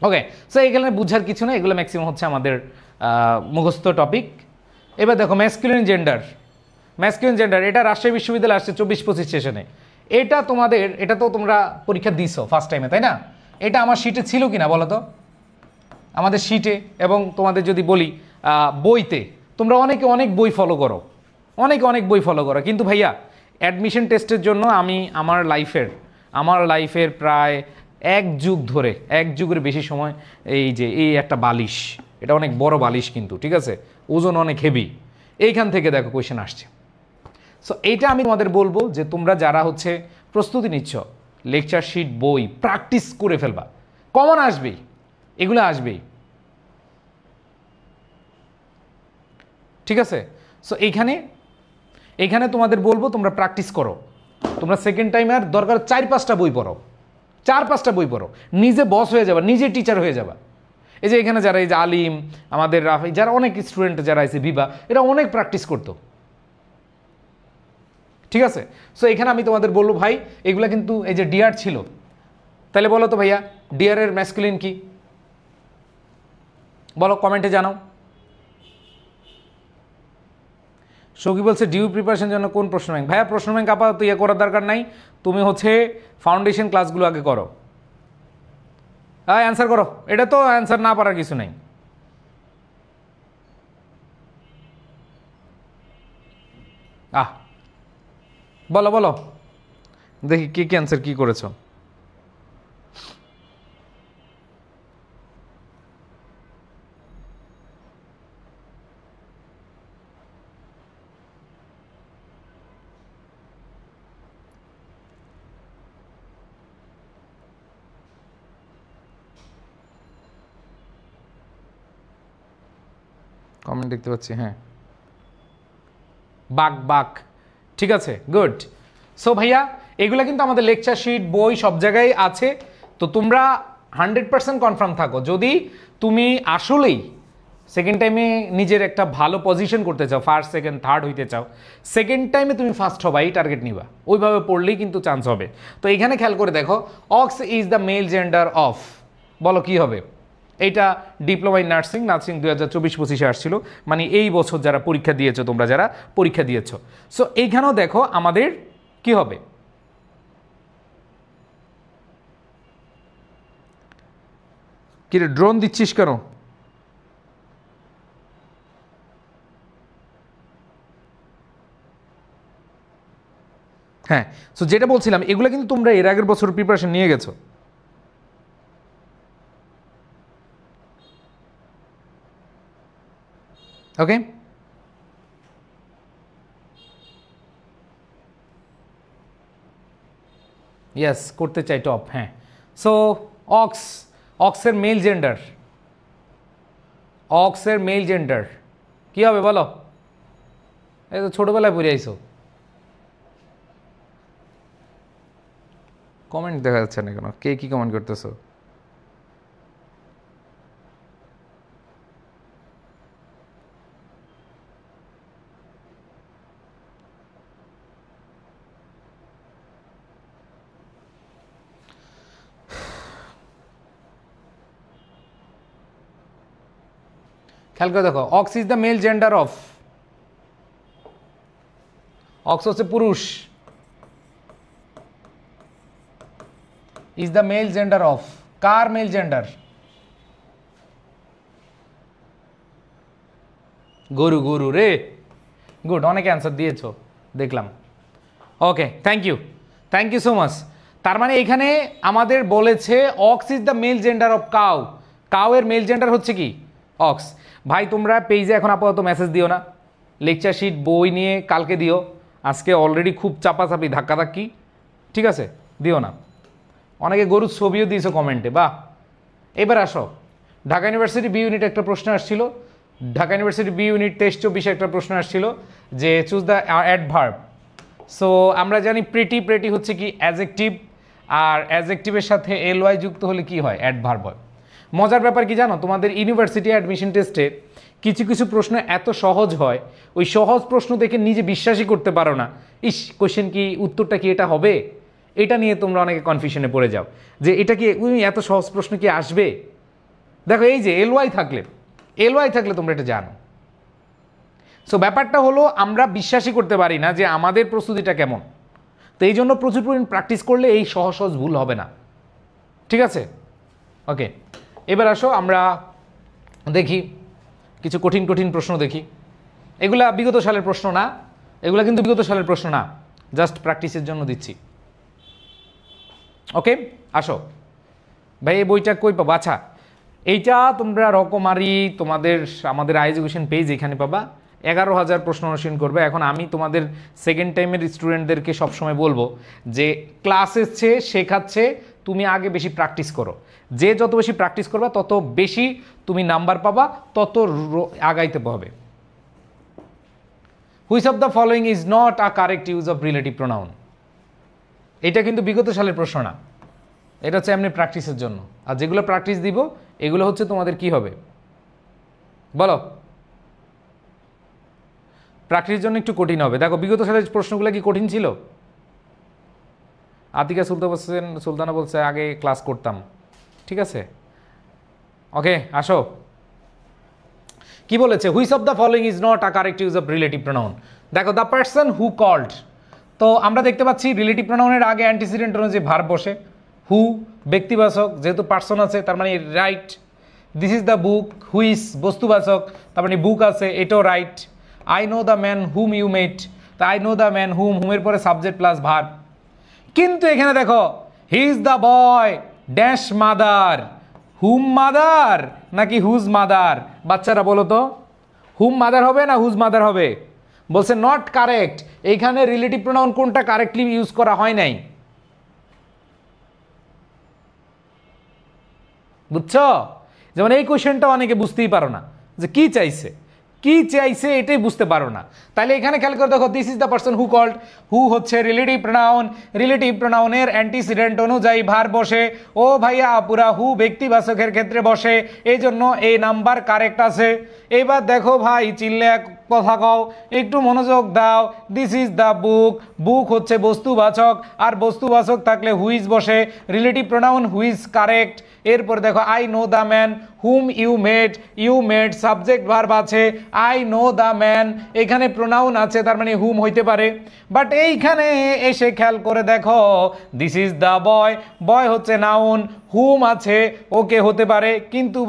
ওকে, সো এখানে বুঝার কিছু না, এগুলো ম্যাক্সিমাম হচ্ছে আমাদের মুখস্থ টপিক। এবার দেখো ম্যাসকুলিন জেন্ডার, এটা রাজশাহী বিশ্ববিদ্যালয়ে আসছে 24-25 সেশনে। এটা তোমাদের, এটা তো তোমরা পরীক্ষা দিছো ফার্স্ট টাইমে, তাই না? এটা আমার শিটে ছিল কিনা বলো তো, আমাদের শিটে। এবং তোমাদের যদি বলি বইতে, তোমরা অনেকে অনেক বই ফলো করো, অনেক বই ফলো করো, কিন্তু ভাইয়া অ্যাডমিশন টেস্টের জন্য আমি আমার লাইফের প্রায় 1 যুগ ধরে, 1 যুগের বেশি সময়, এই একটা বালিশ, এটা অনেক বড় বালিশ কিন্তু, ঠিক আছে, ওজন অনেক হেভি, এইখান থেকে দেখো কোয়েশ্চেন আসছে। সো এইটা আমি তোমাদের বলবো যে তোমরা যারা হচ্ছে প্রস্তুতি নিচ্ছ, লেকচার শিট বই প্র্যাকটিস করে ফেলবা, কমন আসবেই, এগুলো আসবেই, ঠিক আছে? সো এইখানে তোমাদের বলবো তোমরা প্র্যাকটিস করো, তোমরা সেকেন্ড টাইম আর দরকার 4-5টা বই পড়ো, 4-5টা বই পড়ো, নিজে বস হয়ে যাবা, নিজে টিচার হয়ে যাবা। এই যে এখানে যারা, এই যে আলিম, আমাদের রাফি, যারা অনেক স্টুডেন্ট যারা আছে, বিভা, এরা অনেক প্র্যাকটিস করতো, ঠিক আছে? সো এখানে আমি তোমাদের বলবো ভাই, এগুলা কিন্তু, এই যে ডিয়ার ছিল, তাহলে বলো তো ভাইয়া ডিয়ারের ম্যাসকুলিন কি, বলো কমেন্টে জানাও। সৌকি বলছে ডিউ প্রিপারেশন জন্য কোন প্রশ্ন ব্যাংক? ভাইয়া প্রশ্ন ব্যাংক আপাতত ইয়ে করার দরকার নাই, তুমি হচ্ছে ফাউন্ডেশন ক্লাসগুলো আগে করো। অ্যান্সার করো, এটা তো অ্যান্সার না পারার কিছু নেই। বলো দেখি কি অ্যান্সার কি করেছো। কমেন্ট দেখতে পাচ্ছি, হ্যাঁ বাক বাক, ঠিক আছে, গুড। সো ভাইয়া এগুলা কিন্তু আমাদের লেকচার শিট, বই সব জায়গায় আছে। তো তোমরা 100% কনফার্ম থাকো, যদি তুমি আসলেই সেকেন্ড টাইমে নিজের একটা ভালো পজিশন করতে চাও, ফার্স্ট সেকেন্ড থার্ড হইতে চাও, সেকেন্ড টাইমে তুমি ফার্স্ট হবা, এই টার্গেট নিবা, ওইভাবে পড়লেই কিন্তু চান্স হবে। তো এখানে খেয়াল করে দেখো, ox is the male gender of, বলো কি হবে? এইটা ডিপ্লোমা ইন নার্সিং, 2024-25 আসছিল, মানে এই বছর যারা পরীক্ষা দিয়েছো, তোমরা যারা পরীক্ষা দিয়েছো। সো এইখানেও দেখো আমাদের কি হবে, কি রে ড্রোন দিচ্ছিস কেন? হ্যাঁ, সো যেটা বলছিলাম, এগুলো কিন্তু তোমরা এর আগের বছর প্রিপারেশন নিয়ে গেছো। ওকে, ইয়েস করতে চাই টপ, হ্যাঁ। সো অক্সের মেল জেন্ডার, অক্সের মেল জেন্ডার কি হবে বলো? এই তো ছোটবেলায় পড়ে আইছো, কমেন্ট দেখা যাচ্ছে না কেন? কে কি কমেন্ট করতেছো? খেয়াল করে দেখো, ox is the male gender of, ox হচ্ছে পুরুষ, is the male gender of, কার মেল জেন্ডার? গরু, গরু রে, গুড, অনেক অ্যান্সার দিয়েছো দেখলাম। Okay, thank you so much. তার মানে এখানে আমাদের বলেছে ox is the male gender of cow, cow এর মেল জেন্ডার হচ্ছে কি? অক্স। ভাই তোমরা পেজে এখন আপাতত মেসেজ দিও না, লেকচার শিট বই নিয়ে কালকে দিও, আজকে অলরেডি খুব চাপাচাপি ধাক্কাধাক্কি, ঠিক আছে, দিও না। অনেকে গরুর ছবিও দিয়েছো কমেন্টে, বাহ। এবার আসো, ঢাকা ইউনিভার্সিটি বি ইউনিট একটা প্রশ্ন আসছিল, ঢাকা ইউনিভার্সিটি বি ইউনিট 23-24 একটা প্রশ্ন আসছিল যে চুজ দ্য অ্যাডভার্ব। সো আমরা জানি প্রেটি হচ্ছে কি অ্যাডজেক্টিভ, আর অ্যাডজেক্টিভের সাথে এলওয়াই যুক্ত হলে কি হয়? অ্যাডভার্ব হয়। মজার ব্যাপার কি জানো, তোমাদের ইউনিভার্সিটি অ্যাডমিশন টেস্টে কিছু কিছু প্রশ্ন এত সহজ হয়, ওই সহজ প্রশ্ন দেখে নিজে বিশ্বাসই করতে পারো না, ইস কোশ্চেন কি, উত্তরটা কি এটা হবে, এটা নিয়ে তোমরা অনেকে কনফিউশনে পড়ে যাও যে এটা কি এত সহজ প্রশ্ন কি আসবে। দেখো এই যে এলওয়াই থাকলে তোমরা এটা জানো। সো ব্যাপারটা হলো আমরা বিশ্বাসই করতে পারি না যে আমাদের প্রস্তুতিটা কেমন, তো এই জন্য প্রচুর পরিমাণ প্র্যাকটিস করলে এই সহজ সহজ ভুল হবে না, ঠিক আছে? ওকে, এবার আসো আমরা দেখি কিছু কঠিন কঠিন প্রশ্ন দেখি। এগুলা বিগত সালের প্রশ্ন না, এগুলা কিন্তু বিগত সালের প্রশ্ন না, জাস্ট প্র্যাকটিসের জন্য দিচ্ছি। ওকে, আসো ভাই, এই বইটা কই পাবো? আচ্ছা, এইটা তোমরা রকমারি তোমাদের আমাদের এডুকেশন পেজ এখানে পাবা, 11,000 প্রশ্ন অনুশীলন করবে। এখন আমি তোমাদের সেকেন্ড টাইমের স্টুডেন্টদেরকে সবসময় বলবো যে ক্লাসের চেয়ে শেখাচ্ছে, তুমি আগে বেশি প্র্যাকটিস করো, যে যত বেশি প্র্যাকটিস করবা তত বেশি তুমি নাম্বার পাবা, তত আগাইতে হবে। Which of the following is not a correct use of relative pronoun? এটা কিন্তু বিগত সালের প্রশ্ন না, এটা হচ্ছে এমনি প্র্যাকটিসের জন্য। আর যেগুলো প্র্যাকটিস দিব এগুলো হচ্ছে তোমাদের কি হবে বলো? প্র্যাকটিসের জন্য একটু কঠিন হবে। দেখো বিগত সালের প্রশ্নগুলো কি কঠিন ছিল? আতিকা সুলতানা বলছে আগে ক্লাস করতাম, ঠিক আছে। ওকে, আসো, কি বলেছে? Which of the following is not a correct use of relative pronoun? দেখো দ্য পারসন হু কল্ড, তো আমরা দেখতে পাচ্ছি রিলেটিভ প্রোনাউনের আগে অ্যান্টিসিডেন্ট অনুযায়ী ভার্ব বসে, হু ব্যক্তিবাচক, যেহেতু পার্সন আছে তার মানে right. This is the book, whose বস্তুবাচক, তার মানে বুক আছে, এটাও right. I know the man whom you met, তা আই নো দ্য ম্যান হুমের পরে সাবজেক্ট প্লাস ভার্ব। কিন্তু এখানে দেখো he is the boy dash mother, whom mother নাকি হুজ মাদার? বাচ্চারা বলো তো, হুম মাদার হবে না হুজ মাদার হবে? বলছে নট কারেক্ট, এইখানে রিলেটিভ প্রোনাউন কোনটা কারেক্টলি ইউজ করা হয় নাই, বুঝছো? যেমন এই কোশ্চেনটা অনেকে বুঝতেই পারো না যে কি চাইছে, কি চাইছে এটাই বুঝতে পারো না। তাহলে এখানে খেয়াল করে দেখো, this is the person who called, who হচ্ছে রিলেটিভ প্রোনাউন, রিলেটিভ প্রোনাউনের অ্যান্টিসিডেন্ট অনুযায়ী ভার বসে। ও ভাইয়া আপুরা, হু ব্যক্তিবাচকের ক্ষেত্রে বসে, এই জন্য এই নাম্বার কারেক্ট আছে। এবার দেখো ভাই, চিল্লে এক কথা কও, একটু মনোযোগ দাও। দিস ইজ দ্য বুক, বুক হচ্ছে বস্তুবাচক, আর বস্তুবাচক থাকলে হুইজ বসে, রিলেটিভ প্রোনাউন হুইজ কারেক্ট। এরপর দেখো, I know the man, whom you made subject verb আছে, আই নো দ্য ম্যান, এখানে প্রোনাউন আছে, তার মানে হুম হইতে পারে। বাট এইখানে এসে খেয়াল করে দেখো, দিস ইজ দ্য বয়, বয় হচ্ছে নাউন, হুম আছে, ওকে হতে পারে, কিন্তু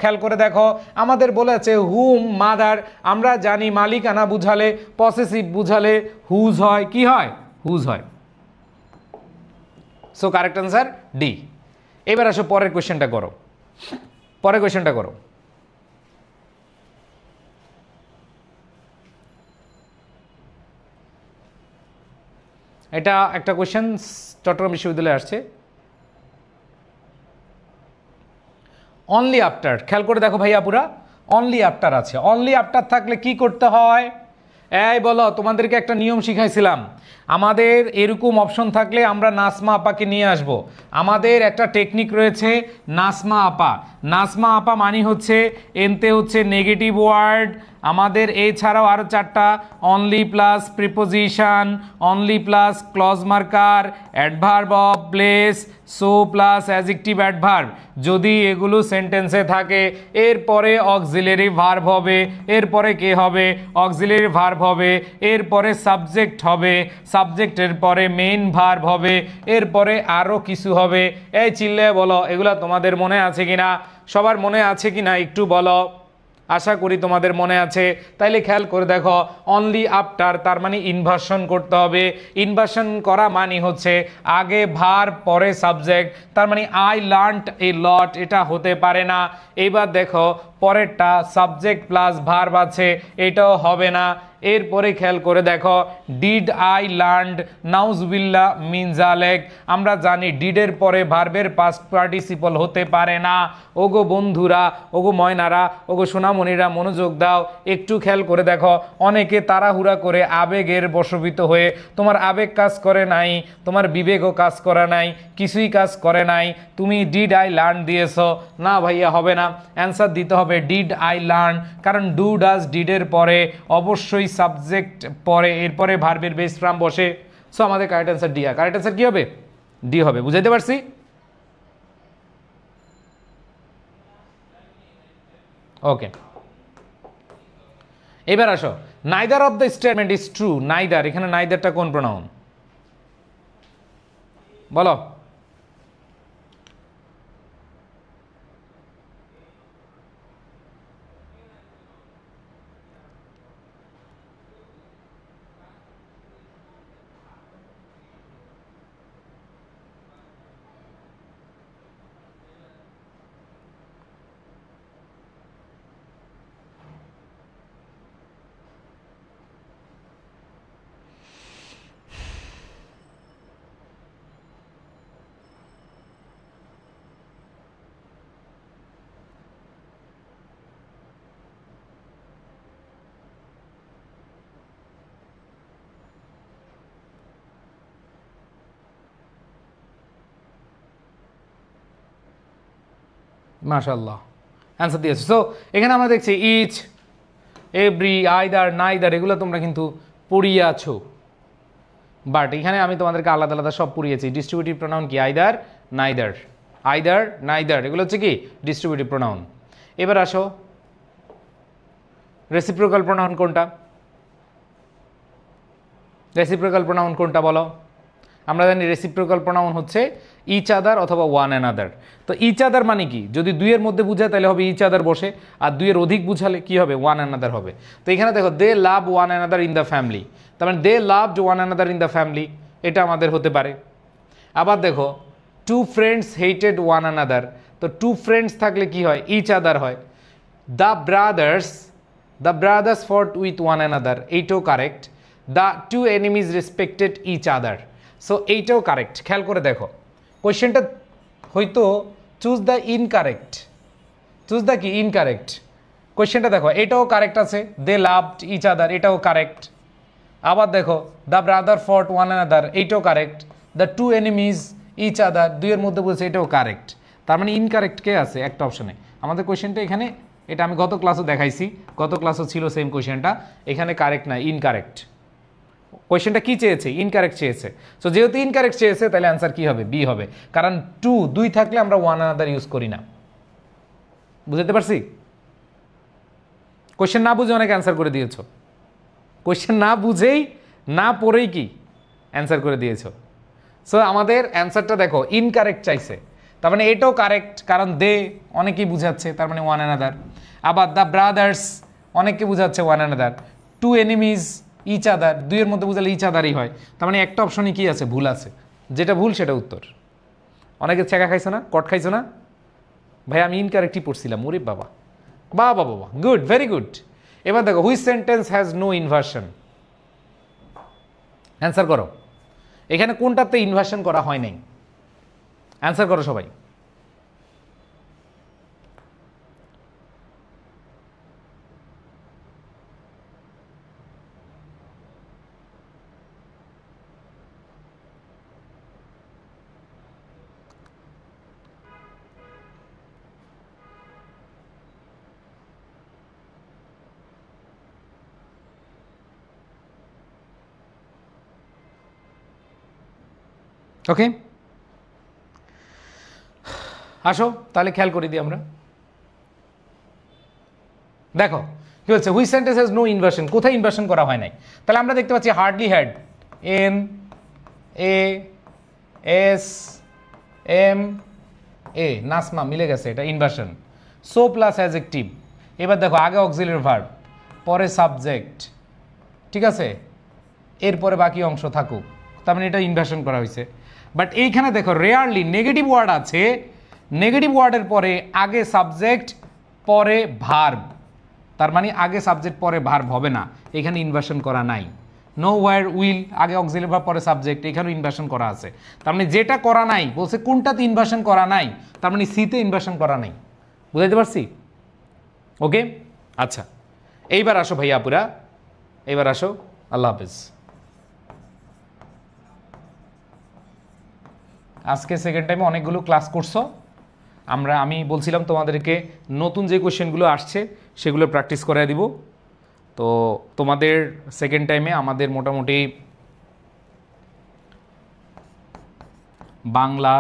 খেয়াল করে দেখো আমাদের বলেছে হুম মাদার, আমরা জানি মালিকানা বুঝালে, পসেসিভ বুঝালে হুজ হয়, কি হয়? হুজ হয়। So correct answer D. এবার আসো পরের কোয়েশ্চেনটা করো, পরের কোয়েশ্চেনটা করো। এটা একটা কোয়েশ্চেন চট্টগ্রাম বিশ্ববিদ্যালয়ে আসছে। অনলি আফটার, খেয়াল করে দেখো ভাইয়া পুরা, অনলি আফটার আছে। অনলি আফটার থাকলে কি করতে হয়? এই বলো, তোমাদেরকে একটা নিয়ম শিখাইছিলাম, আমাদের এরকম অপশন থাকলে আমরা নাসমা আপাকে নিয়ে আসব। আমাদের একটা টেকনিক রয়েছে নাসমা আপা। নাসমা আপা মানে হচ্ছে এনতে হচ্ছে নেগেটিভ ওয়ার্ড, আমাদের এছাড়াও আরও 4টা, only plus preposition, only plus clause marker, adverb of place, so plus adjective adverb. যদি এগুলো সেন্টেন্সে থাকে, এরপরে অক্সিলারি ভার্ব হবে, এরপরে কে হবে? অক্সিলারি ভার্ব হবে, এরপরে সাবজেক্ট হবে, সাবজেক্টের পরে মেইন ভার্ব হবে, এরপরে আরও কিছু হবে। এই চিল্লে বলো, এগুলো তোমাদের মনে আছে কিনা? সবার মনে আছে কিনা একটু বলো, আশা করি তোমাদের মনে আছে। তাইলে খেয়াল করে দেখো, অনলি আফটার তার মানে ইনভার্সন করতে হবে। ইনভার্সন করা মানে হচ্ছে আগে ভার্ব পরে সাবজেক্ট, তার মানে আই লার্নড এ লট, এটা হতে পারে না। এবার দেখো পরেরটা সাবজেক্ট প্লাস ভার্ব আছে, এটাও হবে না। এরপরে খেয়াল করে দেখো, ডিড আই লার্নড, নাউজবিল্লাহ মিন জালেক, আমরা জানি ডিডের পরে ভার্বের পাস্ট পার্টিসিপল হতে পারে না। ওগো বন্ধুরা, ওগো ময়নারা, ওগো সোনামণিরা মনোযোগ দাও, একটু খেয়াল করে দেখো, অনেকে তাড়াহুড়া করে আবেগের বশবীত হয়ে, তোমার আবেগ কাজ করে নাই, তোমার বিবেকও কাজ করে নাই, কিছুই কাজ করে নাই, তুমি ডিড আই লার্ন দিয়েছ। না ভাইয়া, হবে না, অ্যান্সার দিতে হবে ডিড আই লার্ন, কারণ ডু ডাজ ডিডের পরে অবশ্যই সাবজেক্ট পরে, এরপরে ভার্বের বেস ফর্ম বসে। সো আমাদের কারেক্ট অ্যান্সার ডি। আর কারেক্ট অ্যান্সার কি হবে? ডি হবে। বুঝাইতে পারছি? ওকে, এবার আসো, neither of the statement is true. Neither, এখানে নাইদারটা কোন প্রোনাউন বলো? মাশাআল্লাহ, অ্যান্সার দিয়েছে। সো এখানে আমরা দেখছি ইচ, এভরি, আইদার, নাইদার, এগুলো তোমরা কিন্তু পড়িয়াছো, বাট এখানে আমি তোমাদেরকে আলাদা আলাদা সব পড়িয়েছি। ডিস্ট্রিবিউটিভ প্রোনাউন কি? আইদার, নাইদার, আইদার, নাইদার, এগুলো হচ্ছে কি ডিস্ট্রিবিউটিভ প্রোনাউন। এবার আসো, রেসিপ্রোকাল প্রোনাউন কোনটা? রেসিপ্রোকাল প্রোনাউন কোনটা বলো? আমরা জানি রেসিপ্রোকাল প্রোনাউন হচ্ছে ইচ আদার অথবা ওয়ান অ্যানাদার। তো ইচ আদার মানে কি? যদি দুইয়ের মধ্যে বুঝায় তাহলে হবে ইচ আদার বসে, আর দুইয়ের অধিক বুঝালে কি হবে? ওয়ান অ্যানাদার হবে। তো এখানে দেখো, they love one another in the family, তার মানে they loved one another in the family, এটা আমাদের হতে পারে। আবার দেখো, two friends hated one another, তো টু ফ্রেন্ডস থাকলে কি হয়? ইচ আদার হয়। The brothers fought with one another, এইটাও correct. The two enemies respected each other, so এইটাও কারেক্ট। খেয়াল করে দেখো, কোয়েশ্চেনটা হয়তো choose the incorrect, choose the কি ইনকারেক্ট, কোয়েশ্চেনটা দেখো, এটাও কারেক্ট আছে, দে লাভড ইচ আদার, এটাও কারেক্ট। আবার দেখো the brother fought one another, এইটাও correct. The two enemies each other, দুইয়ের মধ্যে বলছে, এটাও কারেক্ট। তার মানে ইনকারেক্ট কে আছে একটা অপশনে। আমাদের কোয়েশ্চেনটা এখানে, এটা আমি গত ক্লাসও দেখাইছি, গত ক্লাসও ছিল সেম কোয়েশ্চেনটা, এখানে কারেক্ট না, ইনকারেক্ট। কোয়েশ্চেনটা কি চেয়েছে? ইনকারেক্ট চেয়েছে। সো যেহেতু ইনকারেক্ট চেয়েছে তাহলে অ্যান্সার কি হবে? বি হবে, কারণ দুই থাকলে আমরা ওয়ান অ্যানাদার ইউজ করি না। বুঝতে পারছি? কোয়েশ্চেন না বুঝে অনেক অ্যান্সার করে দিয়েছো, কোয়েশ্চেন না বুঝেই না পড়েই কি অ্যান্সার করে দিয়েছো। সো আমাদের অ্যান্সারটা দেখো ইনকারেক্ট চাইছে, তার মানে এটাও কারেক্ট, কারণ দে অনেকেই বুঝাচ্ছে, তার মানে ওয়ান অ্যানাদার। আবার দ্য ব্রাদার্স অনেককে বুঝাচ্ছে, one another. Two enemies each other, দুইয়ের মধ্যে বুঝালে ইচ আদারই হয়, তার মানে একটা অপশনই কি আছে? ভুল আছে। যেটা ভুল সেটা উত্তর। অনেকে ছেঁকা খাইছো না, কট খাইছো না? ভাই আমি ইনকারেক্টই পড়ছিলাম, ওরে বাবা, বাবা বাবা, গুড, ভেরি গুড। এবার দেখো which sentence has no inversion, answer করো। এখানে কোনটাতে ইনভার্সন করা হয় নাই? অ্যান্সার করো সবাই। ওকে, আসো তাহলে খেয়াল করে দিই আমরা। দেখো কি বলছে, which sentence has no inversion, কোথায় ইনভার্সন করা হয় নাই? তাহলে আমরা দেখতে পাচ্ছি hardly had, N A S M A, নাসমা মিলে গেছে, এটা ইনভার্সন। So plus adjective. এবার দেখো আগে অক্সিলারি ভার্ব, পরে সাবজেক্ট, ঠিক আছে, এরপরে বাকি অংশ থাকুক, তার মানে এটা ইনভার্সন করা হয়েছে। বাট এইখানে দেখো রেয়ারলি নেগেটিভ ওয়ার্ড আছে, নেগেটিভ ওয়ার্ডের পরে আগে সাবজেক্ট পরে ভার্ব, তার মানে আগে সাবজেক্ট পরে ভার্ব হবে না, এখানে ইনভার্সন করা নাই। নো ওয়ার উইল আগে অক্সিলারি ভার্ব পরে সাবজেক্ট, এখানেও ইনভার্সন করা আছে। তার মানে যেটা করা নাই বলছে কোনটাতে ইনভার্সন করা নাই, তার মানে সিতে ইনভার্সন করা নাই। বুঝাইতে পারছি? ওকে, আচ্ছা এইবার আসো ভাইয়া আপুরা, এইবার আসো। আল্লাহ হাফেজ। আজকে সেকেন্ড টাইমে অনেকগুলো ক্লাস করছো, আমি বলছিলাম তোমাদেরকে নতুন যে কোয়েশ্চেনগুলো আসছে সেগুলো প্র্যাকটিস করায় দিব। তো তোমাদের সেকেন্ড টাইমে আমাদের মোটামুটি Bangla,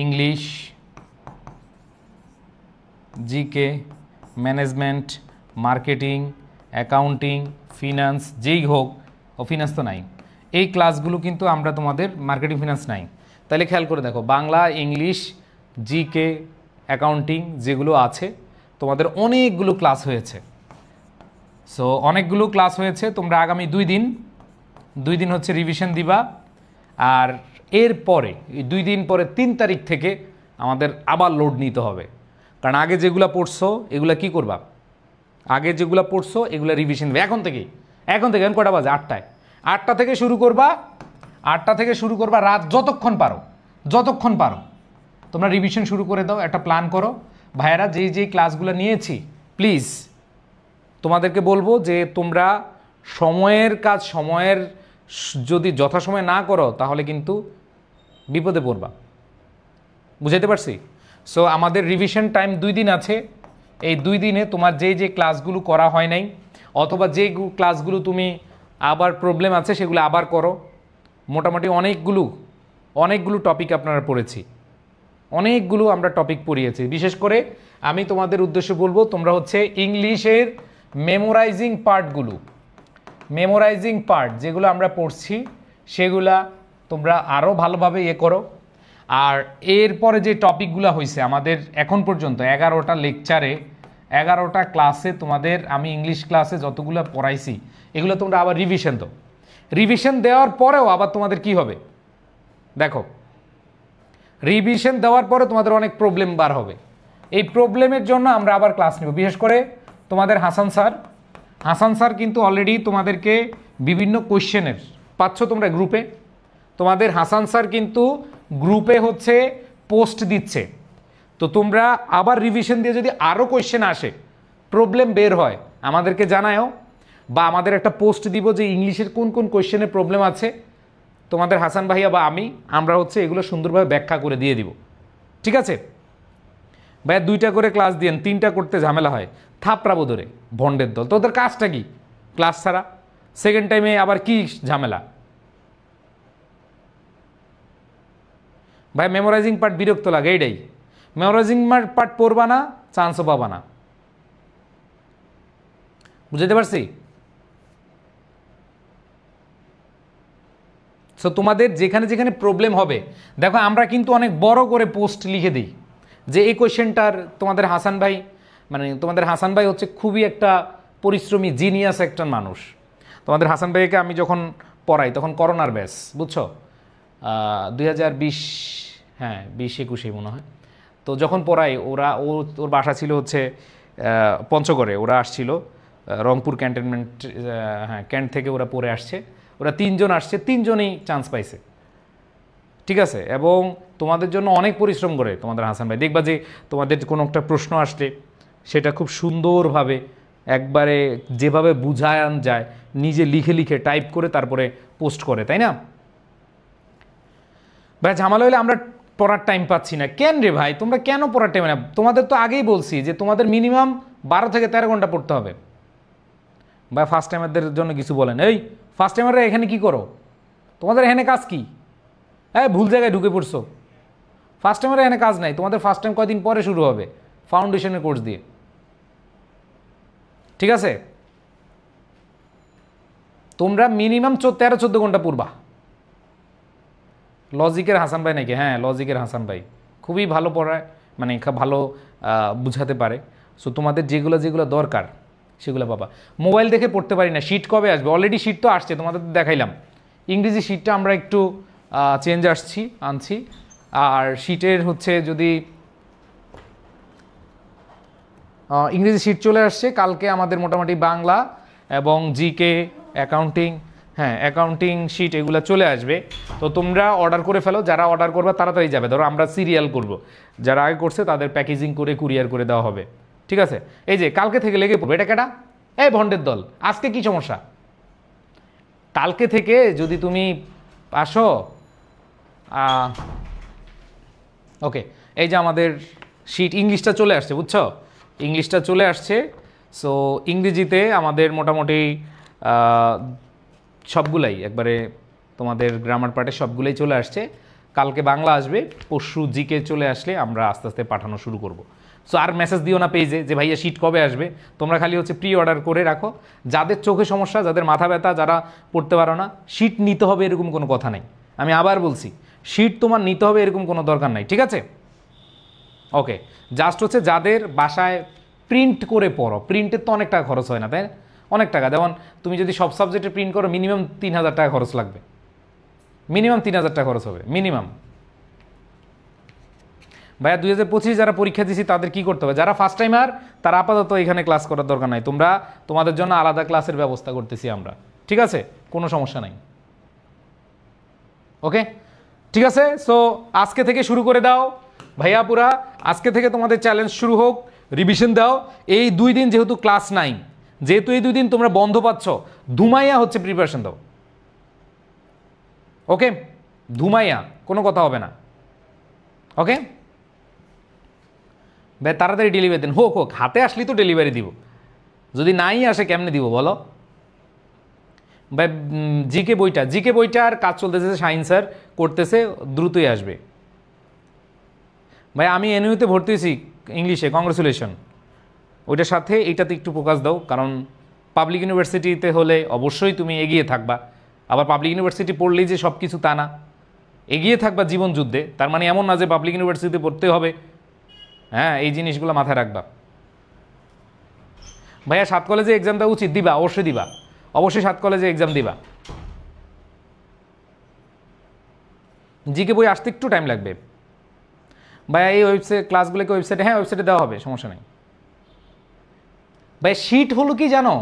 English, GK, management, marketing, accounting, finance, যেই হোক, ও ফিনান্স তো নাই, এই ক্লাসগুলো কিন্তু আমরা তোমাদের মার্কেটিং ফিনান্স নাই। তাহলে খেয়াল করে দেখো বাংলা, ইংলিশ, জিকে, অ্যাকাউন্টিং যেগুলো আছে তোমাদের অনেকগুলো ক্লাস হয়েছে। সো অনেকগুলো ক্লাস হয়েছে, তোমরা আগামী 2 দিন হচ্ছে রিভিশন দিবা। আর এরপরে এই 2 দিন পরে 3 তারিখ থেকে আমাদের আবার লোড নিতে হবে, কারণ আগে যেগুলো পড়ছো এগুলো কি করবা, আগে যেগুলো পড়ছো এগুলো রিভিশন দেবে এখন থেকে। এখন কটা বাজে? 8টা থেকে শুরু করবা, 8টা থেকে শুরু করবা রাত যতক্ষণ পারো তোমরা রিভিশন শুরু করে দাও। একটা প্ল্যান করো ভাইয়েরা, যেই ক্লাসগুলো নিয়েছি প্লিজ তোমাদেরকে বলবো যে তোমরা সময়ের কাজ যদি যথাসময়ে না করো তাহলে কিন্তু বিপদে পড়বা। বুঝাইতে পারছি? সো আমাদের রিভিশন টাইম 2 দিন আছে। এই 2 দিনে তোমার যে ক্লাসগুলো করা হয় নাই অথবা যে ক্লাসগুলো তুমি আবার প্রবলেম আছে সেগুলো আবার করো। মোটামুটি অনেকগুলো টপিক আপনারা পড়েছি, অনেকগুলো আমরা টপিক পড়িয়েছি। বিশেষ করে আমি তোমাদের উদ্দেশ্যে বলবো তোমরা হচ্ছে ইংলিশের মেমোরাইজিং পার্ট যেগুলো আমরা পড়ছি সেগুলা তোমরা আরও ভালোভাবে করো। আর এরপরে যে টপিকগুলো হয়েছে আমাদের এখন পর্যন্ত 11টা লেকচারে, 11টা ক্লাসে তোমাদের আমি ইংলিশ ক্লাসে যতগুলো পড়াইছি এগুলো তোমরা আবার রিভিশন দাও। রিভিশন দেওয়ার পরেও আবার তোমাদের কি হবে দেখো, রিভিশন দেওয়ার পরে তোমাদের অনেক প্রবলেম বার হবে। এই প্রবলেমের জন্য আমরা আবার ক্লাস নেব। বিশেষ করে তোমাদের হাসান স্যার কিন্তু অলরেডি তোমাদেরকে বিভিন্ন কোয়েশ্চেনের পাচ্ছ তোমরা গ্রুপে। তোমাদের হাসান স্যার কিন্তু গ্রুপে হচ্ছে পোস্ট দিচ্ছে। তো তোমরা আবার রিভিশন দিয়ে যদি আরও কোয়েশ্চেন আসে, প্রবলেম বের হয়, আমাদেরকে জানায়ও, বা আমাদের একটা পোস্ট দিব যে ইংলিশের কোন কোন কোয়েশ্চেনের প্রবলেম আছে, তোমাদের হাসান ভাইয়া বা আমরা হচ্ছে এগুলো সুন্দরভাবে ব্যাখ্যা করে দিয়ে দিব। ঠিক আছে ভাইয়া, 2টা করে ক্লাস দিয়েন, 3টা করতে ঝামেলা হয়, থাপড়াবো ধরে ভন্ডের দল। তোদের কাজটা কি ক্লাস ছাড়া? সেকেন্ড টাইমে আবার কি ঝামেলা? ভাই মেমোরাইজিং পার্ট বিরক্ত লাগে, এইটাই। মেমোরাইজিং পার্ট পড়বা না, চান্সও পাবা না। বুঝতে পারছি? সো তোমাদের যেখানে যেখানে প্রবলেম হবে, দেখো আমরা কিন্তু অনেক বড় করে পোস্ট লিখে দিই যে এই কোয়েশ্চেনটার তোমাদের হাসান ভাই, মানে তোমাদের হাসান ভাই হচ্ছে খুবই একটা পরিশ্রমী জিনিয়াস একটা মানুষ। তোমাদের হাসান ভাইকে আমি যখন পড়াই তখন করোনার ব্যাচ, বুঝছো, 2020, হ্যাঁ 20-21 মনে হয়। তো যখন পড়াই ওর বাসা ছিল হচ্ছে পঞ্চগড়ে, ওরা আসছিল রংপুর ক্যান্টনমেন্ট, হ্যাঁ ক্যান্ট থেকে ওরা পড়ে আসছে। ওরা 3 জন আসছে, 3 জনেই চান্স পাইছে। ঠিক আছে, এবং তোমাদের জন্য অনেক পরিশ্রম করে তোমাদের হাসান ভাই। দেখবা যে তোমাদের কোনো একটা প্রশ্ন আসলে সেটা খুব সুন্দরভাবে একবারে যেভাবে বুঝায়ান যায় নিজে লিখে লিখে টাইপ করে তারপরে পোস্ট করে, তাই না ভাই? ঝামেলা হলে আমরা পড়ার টাইম পাচ্ছি না। কেন রে ভাই, তোমরা কেন পড়ার টাইম না? তোমাদের তো আগেই বলছি যে তোমাদের মিনিমাম 12 থেকে 13 ঘন্টা পড়তে হবে। ভাই ফার্স্ট টাইমারদের জন্য কিছু বলেন। এই ফার্স্ট টাইমাররা এখানে কি করো? তোমাদের এখানে কাজ কি? হ্যাঁ ভুল জায়গায় ঢুকে পড়ছো। ফার্স্ট টাইমারে এখানে কাজ নাই, তোমাদের ফার্স্ট টাইম কয়দিন পরে শুরু হবে ফাউন্ডেশনের কোর্স দিয়ে। ঠিক আছে, তোমরা মিনিমাম 13-14 ঘন্টা পড়বা। লজিকের হাসান ভাই নাকি? হ্যাঁ লজিকের হাসান ভাই খুবই ভালো পড়ায়, মানে ভালো বুঝাতে পারে। সো তোমাদের যেগুলো যেগুলো দরকার সেগুলো পাবা। মোবাইল দেখে পড়তে পারি না, শিট কবে আসবে? অলরেডি শিট তো আসছে, তোমাদের দেখাইলাম। ইংরেজি শিটটা আমরা একটু চেঞ্জ আনছি। আর শিটের হচ্ছে যদি ইংরেজি শিট চলে আসছে কালকে আমাদের, মোটামুটি বাংলা এবং জিকে, অ্যাকাউন্টিং, হ্যাঁ অ্যাকাউন্টিং শিট এগুলো চলে আসবে। তো তোমরা অর্ডার করে ফেলো, যারা অর্ডার করবে তাড়াতাড়ি যাবে। ধরো আমরা সিরিয়াল করব, যারা আগে করছে তাদের প্যাকেজিং করে কুরিয়ার করে দেওয়া হবে। ঠিক আছে, এই যে কালকে থেকে লেগে পড়বে। এটা কেটা? এই ভন্ডের দল। আজকে কি সমস্যা? কালকে থেকে যদি তুমি আসো, ওকে, এই যে আমাদের শিট ইংলিশটা চলে আসছে, বুঝছো, ইংলিশটা চলে আসছে। সো ইংরেজিতে আমাদের মোটামুটি সবগুলাই একবারে তোমাদের গ্রামার পার্টে সবগুলোই চলে আসছে। কালকে বাংলা আসবে, পরশু জিকে চলে আসলে আমরা আস্তে আস্তে পাঠানো শুরু করব। সো আর মেসেজ দিও না পেজে যে ভাইয়া শিট কবে আসবে। তোমরা খালি হচ্ছে প্রি অর্ডার করে রাখো। যাদের চোখে সমস্যা, যাদের মাথা ব্যথা, যারা পড়তে পারো না, শিট নিতে হবে এরকম কোনো কথা নেই। আমি আবার বলছি, শিট তোমার নিতে হবে এরকম কোনো দরকার নাই। ঠিক আছে, ওকে, জাস্ট হচ্ছে যাদের বাসায় প্রিন্ট করে পড়ো, প্রিন্টের তো অনেক টাকা খরচ হয় না, তাই না? অনেক টাকা, যেমন তুমি যদি সব সাবজেক্টে প্রিন্ট করো মিনিমাম 3000 টাকা খরচ লাগবে, মিনিমাম 3000 টাকা খরচ হবে মিনিমাম। ভাইয়া 2025 যারা পরীক্ষা দিয়েছি তাদের কি করতে হবে? যারা ফার্স্ট টাইমার তারা আপাতত এখানে ক্লাস করার দরকার নাই, তোমাদের জন্য আলাদা ক্লাসের ব্যবস্থা করতেছি আমরা। ঠিক আছে, কোনো সমস্যা নাই। ওকে, ঠিক আছে। সো আজকে থেকে শুরু করে দাও ভাইয়া, পুরা আজকে থেকে তোমাদের চ্যালেঞ্জ শুরু হোক, রিভিশন দাও। এই 2 দিন যেহেতু ক্লাস নাই, যেহেতু এই 2 দিন তোমরা বন্ধ পাচ্ছ, ধুমাইয়া হচ্ছে প্রিপারেশন দাও। ওকে, ধুমাইয়া, কোনো কথা হবে না। ওকে ভাই, তাড়াতাড়ি ডেলিভারি দেন। হোক, হাতে আসলেই তো ডেলিভারি দিব, যদি নাই আসে কেমনে দিব বলো ভাই? জিকে বইটার কাজ চলতেছে, শাহিন স্যার করতেছে, দ্রুতই আসবে। ভাই আমি এনইউতে ভর্তি হয়েছি ইংলিশে, কংগ্রেচুলেশন। ওইটার সাথে এইটাতে একটু ফোকাস দাও, কারণ পাবলিক ইউনিভার্সিটিতে হলে অবশ্যই তুমি এগিয়ে থাকবা। আবার পাবলিক ইউনিভার্সিটি পড়লেই যে সব কিছু তা না, এগিয়ে থাকবা জীবন যুদ্ধে। তার মানে এমন না যে পাবলিক ইউনিভার্সিটিতে পড়তে হবে। হ্যাঁ, এই জিনিসগুলো মাথায় রাখবা। ভাইয়া 7 কলেজে এক্সাম দেওয়া উচিত, দিবা, অবশ্যই দিবা, অবশ্যই 7 কলেজে এক্সাম দিবা। জিকে বই আসতে একটু টাইম লাগবে ভাইয়া। এই ওয়েবসাইট ক্লাসগুলোকে ওয়েবসাইটে, হ্যাঁ ওয়েবসাইটে দেওয়া হবে, সমস্যা নেই ভাই। শিট হলো কি জানো?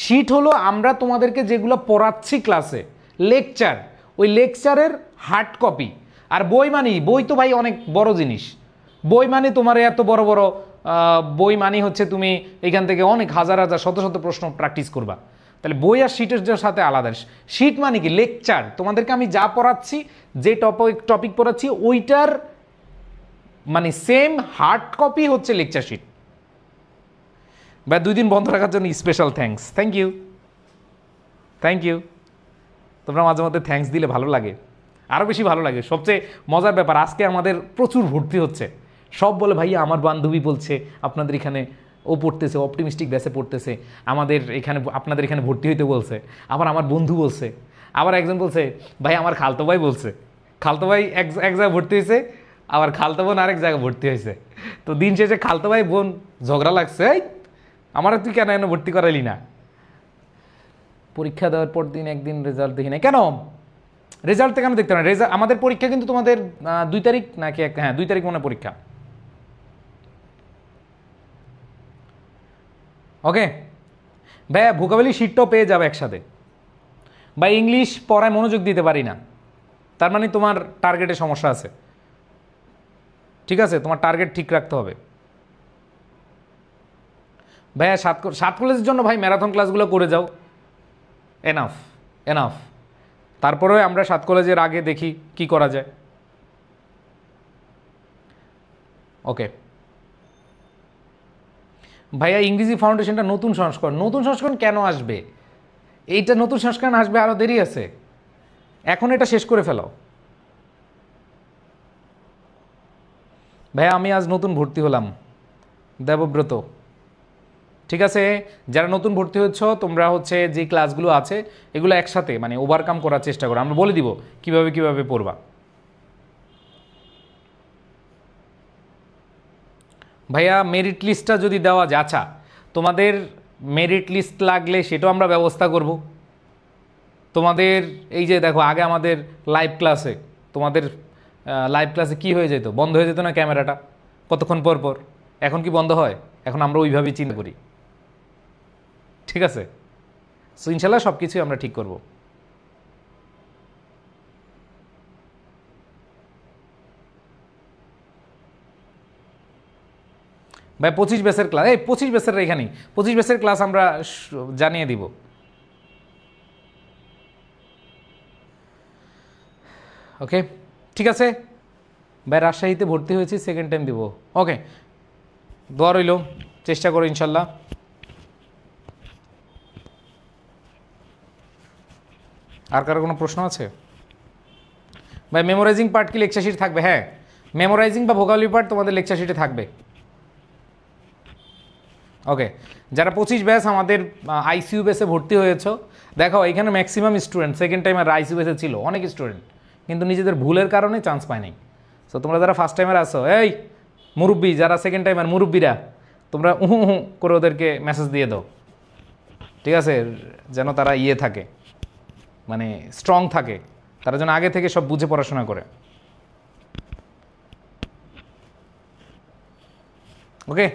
শিট হলো আমরা তোমাদেরকে যেগুলো পড়াচ্ছি ক্লাসে, লেকচার, ওই লেকচারের হার্ড কপি। আর বই বই তো ভাই অনেক বড় জিনিস। বই মানে তোমার এত বড় বড় বই মানে হচ্ছে তুমি এখান থেকে অনেক হাজার হাজার শত শত প্রশ্ন প্র্যাকটিস করবা। তাহলে বই আর শিটের সাথে আলাদা। শিট মানে কি? লেকচার। তোমাদেরকে আমি যা পড়াচ্ছি, যে টপিক পড়াচ্ছি, ওইটার মানে সেম হার্ড কপি হচ্ছে লেকচার শিট। বা 2 দিন বন্ধ রাখার জন্য special thanks. Thank you, thank you. তোমরা মাঝে মধ্যে থ্যাঙ্কস দিলে ভালো লাগে, আরও বেশি ভালো লাগে। সবচেয়ে মজার ব্যাপার, আজকে আমাদের প্রচুর ভর্তি হচ্ছে। সব বলে ভাইয়া আমার বান্ধবী বলছে আপনাদের এখানে ও পড়তেছে, অপটিমিস্টিক ব্যাচে পড়তেছে, আমাদের এখানে আপনাদের এখানে ভর্তি হইতে বলছে। আবার আমার বন্ধু বলছে, আবার একজন বলছে ভাই আমার খালতো ভাই বলছে। খালতো ভাই এক জায়গায় ভর্তি হয়েছে, আবার খালতো বোন আরেক জায়গায় ভর্তি হয়েছে। তো দিন শেষে খালতো ভাই বোন ঝগড়া লাগছে, এই আমার তুই কেন এনে ভর্তি করাইলি না? পরীক্ষা দেওয়ার পর দিন একদিন রেজাল্ট দেখি না কেন? রেজাল্টটা কেন দেখতে না? রেজাল্ট আমাদের পরীক্ষা কিন্তু তোমাদের 2 তারিখ নাকি হ্যাঁ 2 তারিখ মনে পরীক্ষা। ওকে ভাইয়া, ভোকাবুলারি শিটটাও পেয়ে যাবে একসাথে। বা ইংলিশ পড়ায় মনোযোগ দিতে পারি না, তার মানে তোমার টার্গেটে সমস্যা আছে। ঠিক আছে, তোমার টার্গেট ঠিক রাখতে হবে। ভাইয়া 7 কলেজের জন্য ভাই ম্যারাথন ক্লাসগুলো করে যাও, এনাফ এনাফ। তারপরে আমরা 7 কলেজের আগে দেখি কি করা যায়। ওকে ভাইয়া, ইংরেজি ফাউন্ডেশনটা নতুন সংস্করণ। নতুন সংস্করণ কেন আসবে? এইটা নতুন সংস্করণ আসবে আরও দেরি আছে, এখন এটা শেষ করে ফেলো। ভাইয়া আমি আজ নতুন ভর্তি হলাম, দেবব্রত। ঠিক আছে, যারা নতুন ভর্তি হচ্ছ তোমরা হচ্ছে যে ক্লাসগুলো আছে এগুলো একসাথে মানে ওভারকাম করার চেষ্টা করো, আমরা বলে দিব কিভাবে কিভাবে পড়বা। ভাইয়া মেরিট লিস্টটা যদি দেওয়া যায়, আচ্ছা তোমাদের মেরিট লিস্ট লাগলে সেটাও আমরা ব্যবস্থা করব। তোমাদের এই যে দেখো, আগে আমাদের লাইভ ক্লাসে তোমাদের লাইভ ক্লাসে কী হয়ে যেত? বন্ধ হয়ে যেত না ক্যামেরাটা কতক্ষণ পর পর? এখন কি বন্ধ হয়? এখন আমরা ওইভাবেই চিন্তা করি। ঠিক আছে, সো ইনশাল্লাহ সব কিছুই আমরা ঠিক করব। ভাই 25 ব্যাচের ক্লাস, এই 25 ব্যাচের এখানেই 25 ব্যাচের ক্লাস আমরা জানিয়ে দিব। ওকে ঠিক আছে ভাই, রাজশাহীতে ভর্তি হয়েছি, সেকেন্ড টাইম দিব। ওকে, দোয়া রইল, চেষ্টা করো ইনশাল্লাহ। আর কারো কোনো প্রশ্ন আছে? ভাই মেমোরাইজিং পার্ট কি লেকচার শিট থাকবে? হ্যাঁ, মেমোরাইজিং বা ভোকাবুলারি পার্ট তোমাদের লেকচার শিটে থাকবে। ওকে, যারা 25 ব্যাচ আমাদের আইসিইউ ব্যাচে ভর্তি হয়েছো, দেখো এখানে ম্যাক্সিমাম স্টুডেন্ট সেকেন্ড টাইম আর আইসিইউ ব্যাচে ছিল, অনেক স্টুডেন্ট কিন্তু নিজেদের ভুলের কারণে চান্স পায় নাই। সো তোমরা যারা ফার্স্ট টাইমার আসো, এই মুরব্বী যারা সেকেন্ড টাইমার মুরব্বীরা, তোমরা উহু করে ওদেরকে মেসেজ দিয়ে দাও। ঠিক আছে, যেন তারা থাকে মানে স্ট্রং থাকে, তারা যেন আগে থেকে সব বুঝে পড়াশোনা করে। ওকে,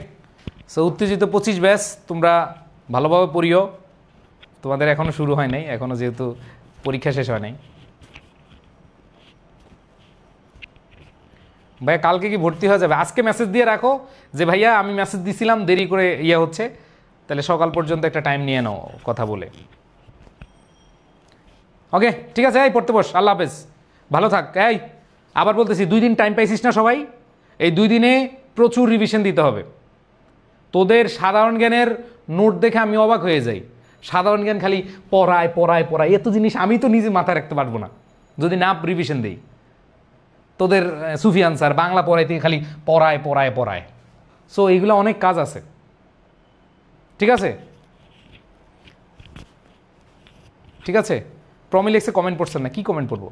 সো উত্তেজিত 25 ব্যাচ তোমরা ভালোভাবে পড়িও। তোমাদের এখনও শুরু হয় নাই, এখনও যেহেতু পরীক্ষা শেষ হয় নাই। ভাইয়া কালকে কি ভর্তি হয়ে যাবে? আজকে মেসেজ দিয়ে রাখো যে ভাইয়া আমি মেসেজ দিছিলাম, দেরি করে হচ্ছে, তাহলে সকাল পর্যন্ত একটা টাইম নিয়ে নাও কথা বলে। ওকে ঠিক আছে, এই পড়তে বস, আল্লাহ হাফেজ, ভালো থাক। এই আবার বলতেছি, 2 দিন টাইম পাইছিস না সবাই? এই 2 দিনে প্রচুর রিভিশন দিতে হবে। তোদের সাধারণ জ্ঞানের নোট দেখে আমি অবাক হয়ে যাই। সাধারণ জ্ঞান খালি পড়ায় পড়ায় পড়ায়, এত জিনিস আমি তো নিজে মাথায় রাখতে পারবো না যদি না রিভিশন দিই। তোদের সুফিয়ান স্যার বাংলা পড়াইতে খালি পড়ায় পড়ায় পড়ায়। সো এইগুলো অনেক কাজ আছে। ঠিক আছে, ঠিক আছে। প্রমিলেক্সে কমেন্ট পড়ছেন না, কি কমেন্ট পড়বো?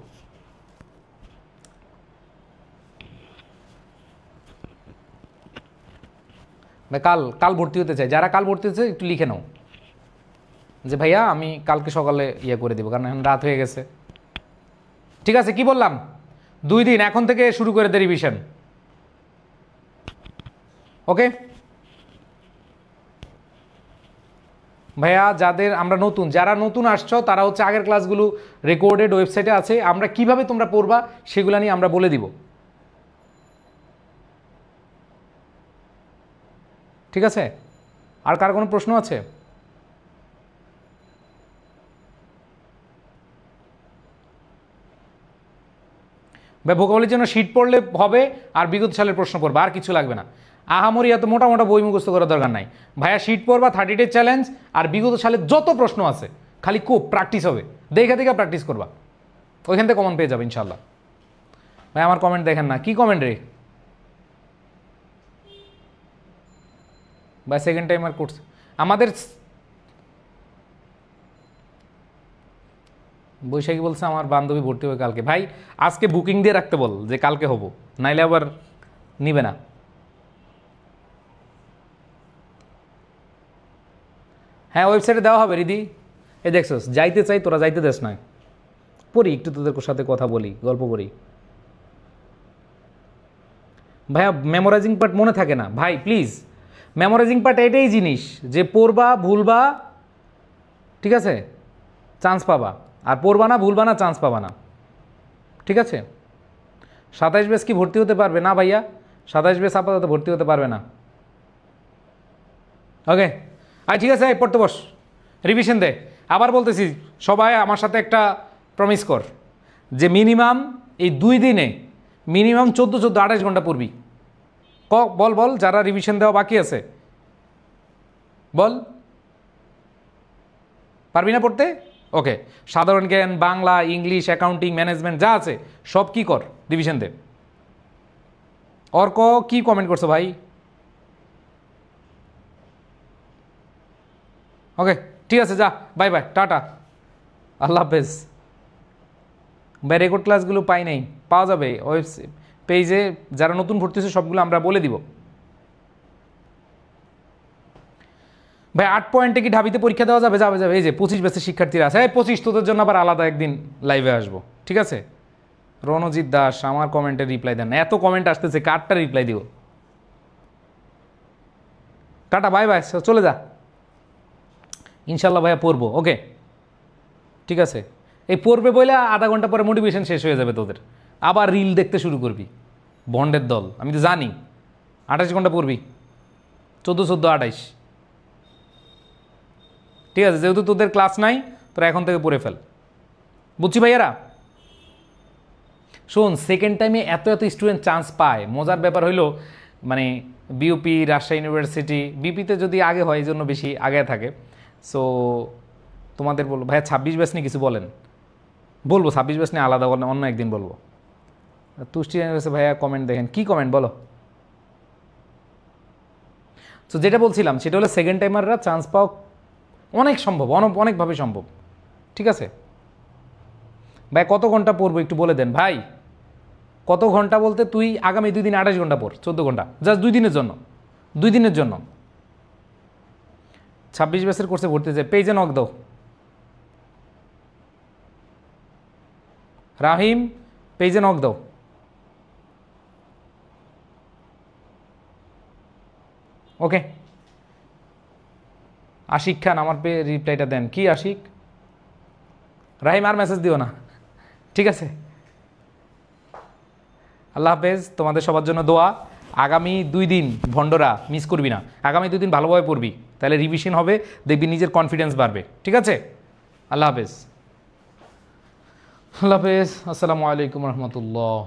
কাল ভর্তি হতে চাই, যারা কাল ভর্তি হতে একটু লিখে নাও যে ভাইয়া আমি কালকে সকালে করে দেবো, কারণ এখন রাত হয়ে গেছে। ঠিক আছে, কি বললাম? 2 দিন এখন থেকে শুরু করে দে রিভিশন। ওকে ভাইয়া, যারা নতুন আসছো তারা হচ্ছে আগের ক্লাসগুলো রেকর্ডেড ওয়েবসাইটে আছে, আমরা কিভাবে তোমরা পড়বা সেগুলো নিয়ে আমরা বলে দিব। ঠিক আছে? আর কার কোনো প্রশ্ন আছে? ভাই ভোকাবুলারির জন্য শীট পড়লে হবে, আর বিগত সালের প্রশ্ন পড়বে, আর কিছু লাগবে না। আহামরি এত মোটা মোটা বই মুখস্থ করার দরকার নাই ভাইয়া। শীট পড়বা, 30 ডে চ্যালেঞ্জ, আর বিগত সালের যত প্রশ্ন আছে খালি খুব প্র্যাকটিস হবে, দেখে দেখে প্র্যাকটিস করবা, ওইখান থেকে কমন পেয়ে যাবে ইনশাল্লাহ। ভাই আমার কমেন্ট দেখেন না, কি কমেন্ট রে ভাই? সেকেন্ড টাইম আর কোর্স আমাদের বৈশাখী বলছে আমার বান্ধবী ভর্তি হবে কালকে। ভাই আজকে বুকিং দিয়ে রাখতে বল যে কালকে হবো, নাইলে আবার নিবে না। হ্যাঁ ওয়েবসাইটে দেওয়া হবে রিদি। এই দেখছস, যাইতে চাই তোরা যাইতে দেস না। পড়ি একটু, তোদের সাথে কথা বলি, গল্প করি। ভাইয়া মেমোরাইজিং পার্ট মনে থাকে না ভাই, প্লিজ। মেমোরাইজিং পার্ট এটাই জিনিস যে পড়বা, ভুলবা, ঠিক আছে, চান্স পাবা, আর পড়বা না, ভুলবা না, চান্স পাবা না, ঠিক আছে? 27 বেস কি ভর্তি হতে পারবে? না ভাইয়া, 27 বেস আপাতত ভর্তি হতে পারবে না। ওকে ঠিক আছে, পড়তে বস, রিভিশন দে। আবার বলতেছি, সবাই আমার সাথে একটা প্রমিস কর যে মিনিমাম এই 2 দিনে মিনিমাম 14-28 ঘন্টা পড়বি। বল বল, যারা রিভিশন দেওয়া বাকি আছে বল, পারবি না পড়তে? ওকে, সাধারণ জ্ঞান, বাংলা, ইংলিশ, অ্যাকাউন্টিং, ম্যানেজমেন্ট যা আছে সব কি কর, রিভিশন দে। অর্ক কি কমেন্ট করছো ভাই? ওকে ঠিক আছে, যা, বাই বাই, টাটা, আল্লাহ হাফেজ। ভাই রেকর্ড ক্লাসগুলো পাই নাই, পাওয়া যাবে ওয়েব পেজে, যারা নতুন ভর্তি হচ্ছে সবগুলো আমরা বলে দিব। ভাই 8 পয়েন্টে কি ঢাবিতে পরীক্ষা দেওয়া যাবে? যাবে যাবে। এই যে 25 ব্যাচের শিক্ষার্থীরা আছে, 25 তোদের জন্য আবার আলাদা একদিন লাইভে আসবো, ঠিক আছে? রণজিৎ দাস আমার কমেন্টে রিপ্লাই দেন না, এত কমেন্ট আসতেছে, কারটা রিপ্লাই দিব? টাটা, বাই বাই, চলে যা। ইনশাল্লাহ ভাইয়া পড়বো, ওকে ঠিক আছে। এই পড়বে বলে আধা ঘন্টা পরে মোটিভেশন শেষ হয়ে যাবে তোদের, আবার রিল দেখতে শুরু করবি, বন্ডের দল। আমি তো জানি 28 ঘন্টা পড়বি, 14-14-28, ঠিক আছে? যেহেতু তোদের ক্লাস নাই, তোরা এখন থেকে পড়ে ফেল, বুঝছি ভাইয়ারা? শোন, সেকেন্ড টাইমে এত এত স্টুডেন্ট চান্স পায়, মজার ব্যাপার হইলো মানে বিউপি, রাজশাহী ইউনিভার্সিটি, বিপিতে যদি আগে হয় এই জন্য বেশি আগে থাকে। সো তোমাদের বলবো ভাইয়া 26 ব্যাচ নিয়ে কিছু বলেন, বলবো 26 ব্যাচ নিয়ে আলাদা অন্য একদিন বলবো। তুষ্টি ভাইয়া কমেন্ট দেখেন, কি কমেন্ট বলো? তো যেটা বলছিলাম সেটা হলো সেকেন্ড টাইমাররা চান্স পাওয়া অনেক সম্ভব, অনেকভাবে সম্ভব, ঠিক আছে? ভাই কত ঘন্টা পড়বো একটু বলে দেন ভাই। কত ঘন্টা বলতে তুই আগামী 2 দিন 28 ঘন্টা পড়, 14 ঘন্টা জাস্ট 2 দিনের জন্য, 2 দিনের জন্য। 26 ব্যাচের কোর্সে ভর্তি যায়, পেজে নক দাও। রাহিম পেজে নক দাও। ওকে, আশিক খান আমার রিপ্লাইটা দেন। কি আশিক? রাহিম আর মেসেজ দিও না, ঠিক আছে? আল্লাহ হাফেজ, তোমাদের সবার জন্য দোয়া। আগামী 2 দিন ভন্ডরা মিস করবি না, আগামী 2 দিন ভালোভাবে পড়বি, তাহলে রিভিশন হবে, দেখবি নিজের কনফিডেন্স বাড়বে, ঠিক আছে? আল্লাহ হাফেজ, আল্লাহ হাফেজ, আসসালামু আলাইকুম রহমতুল্লাহ।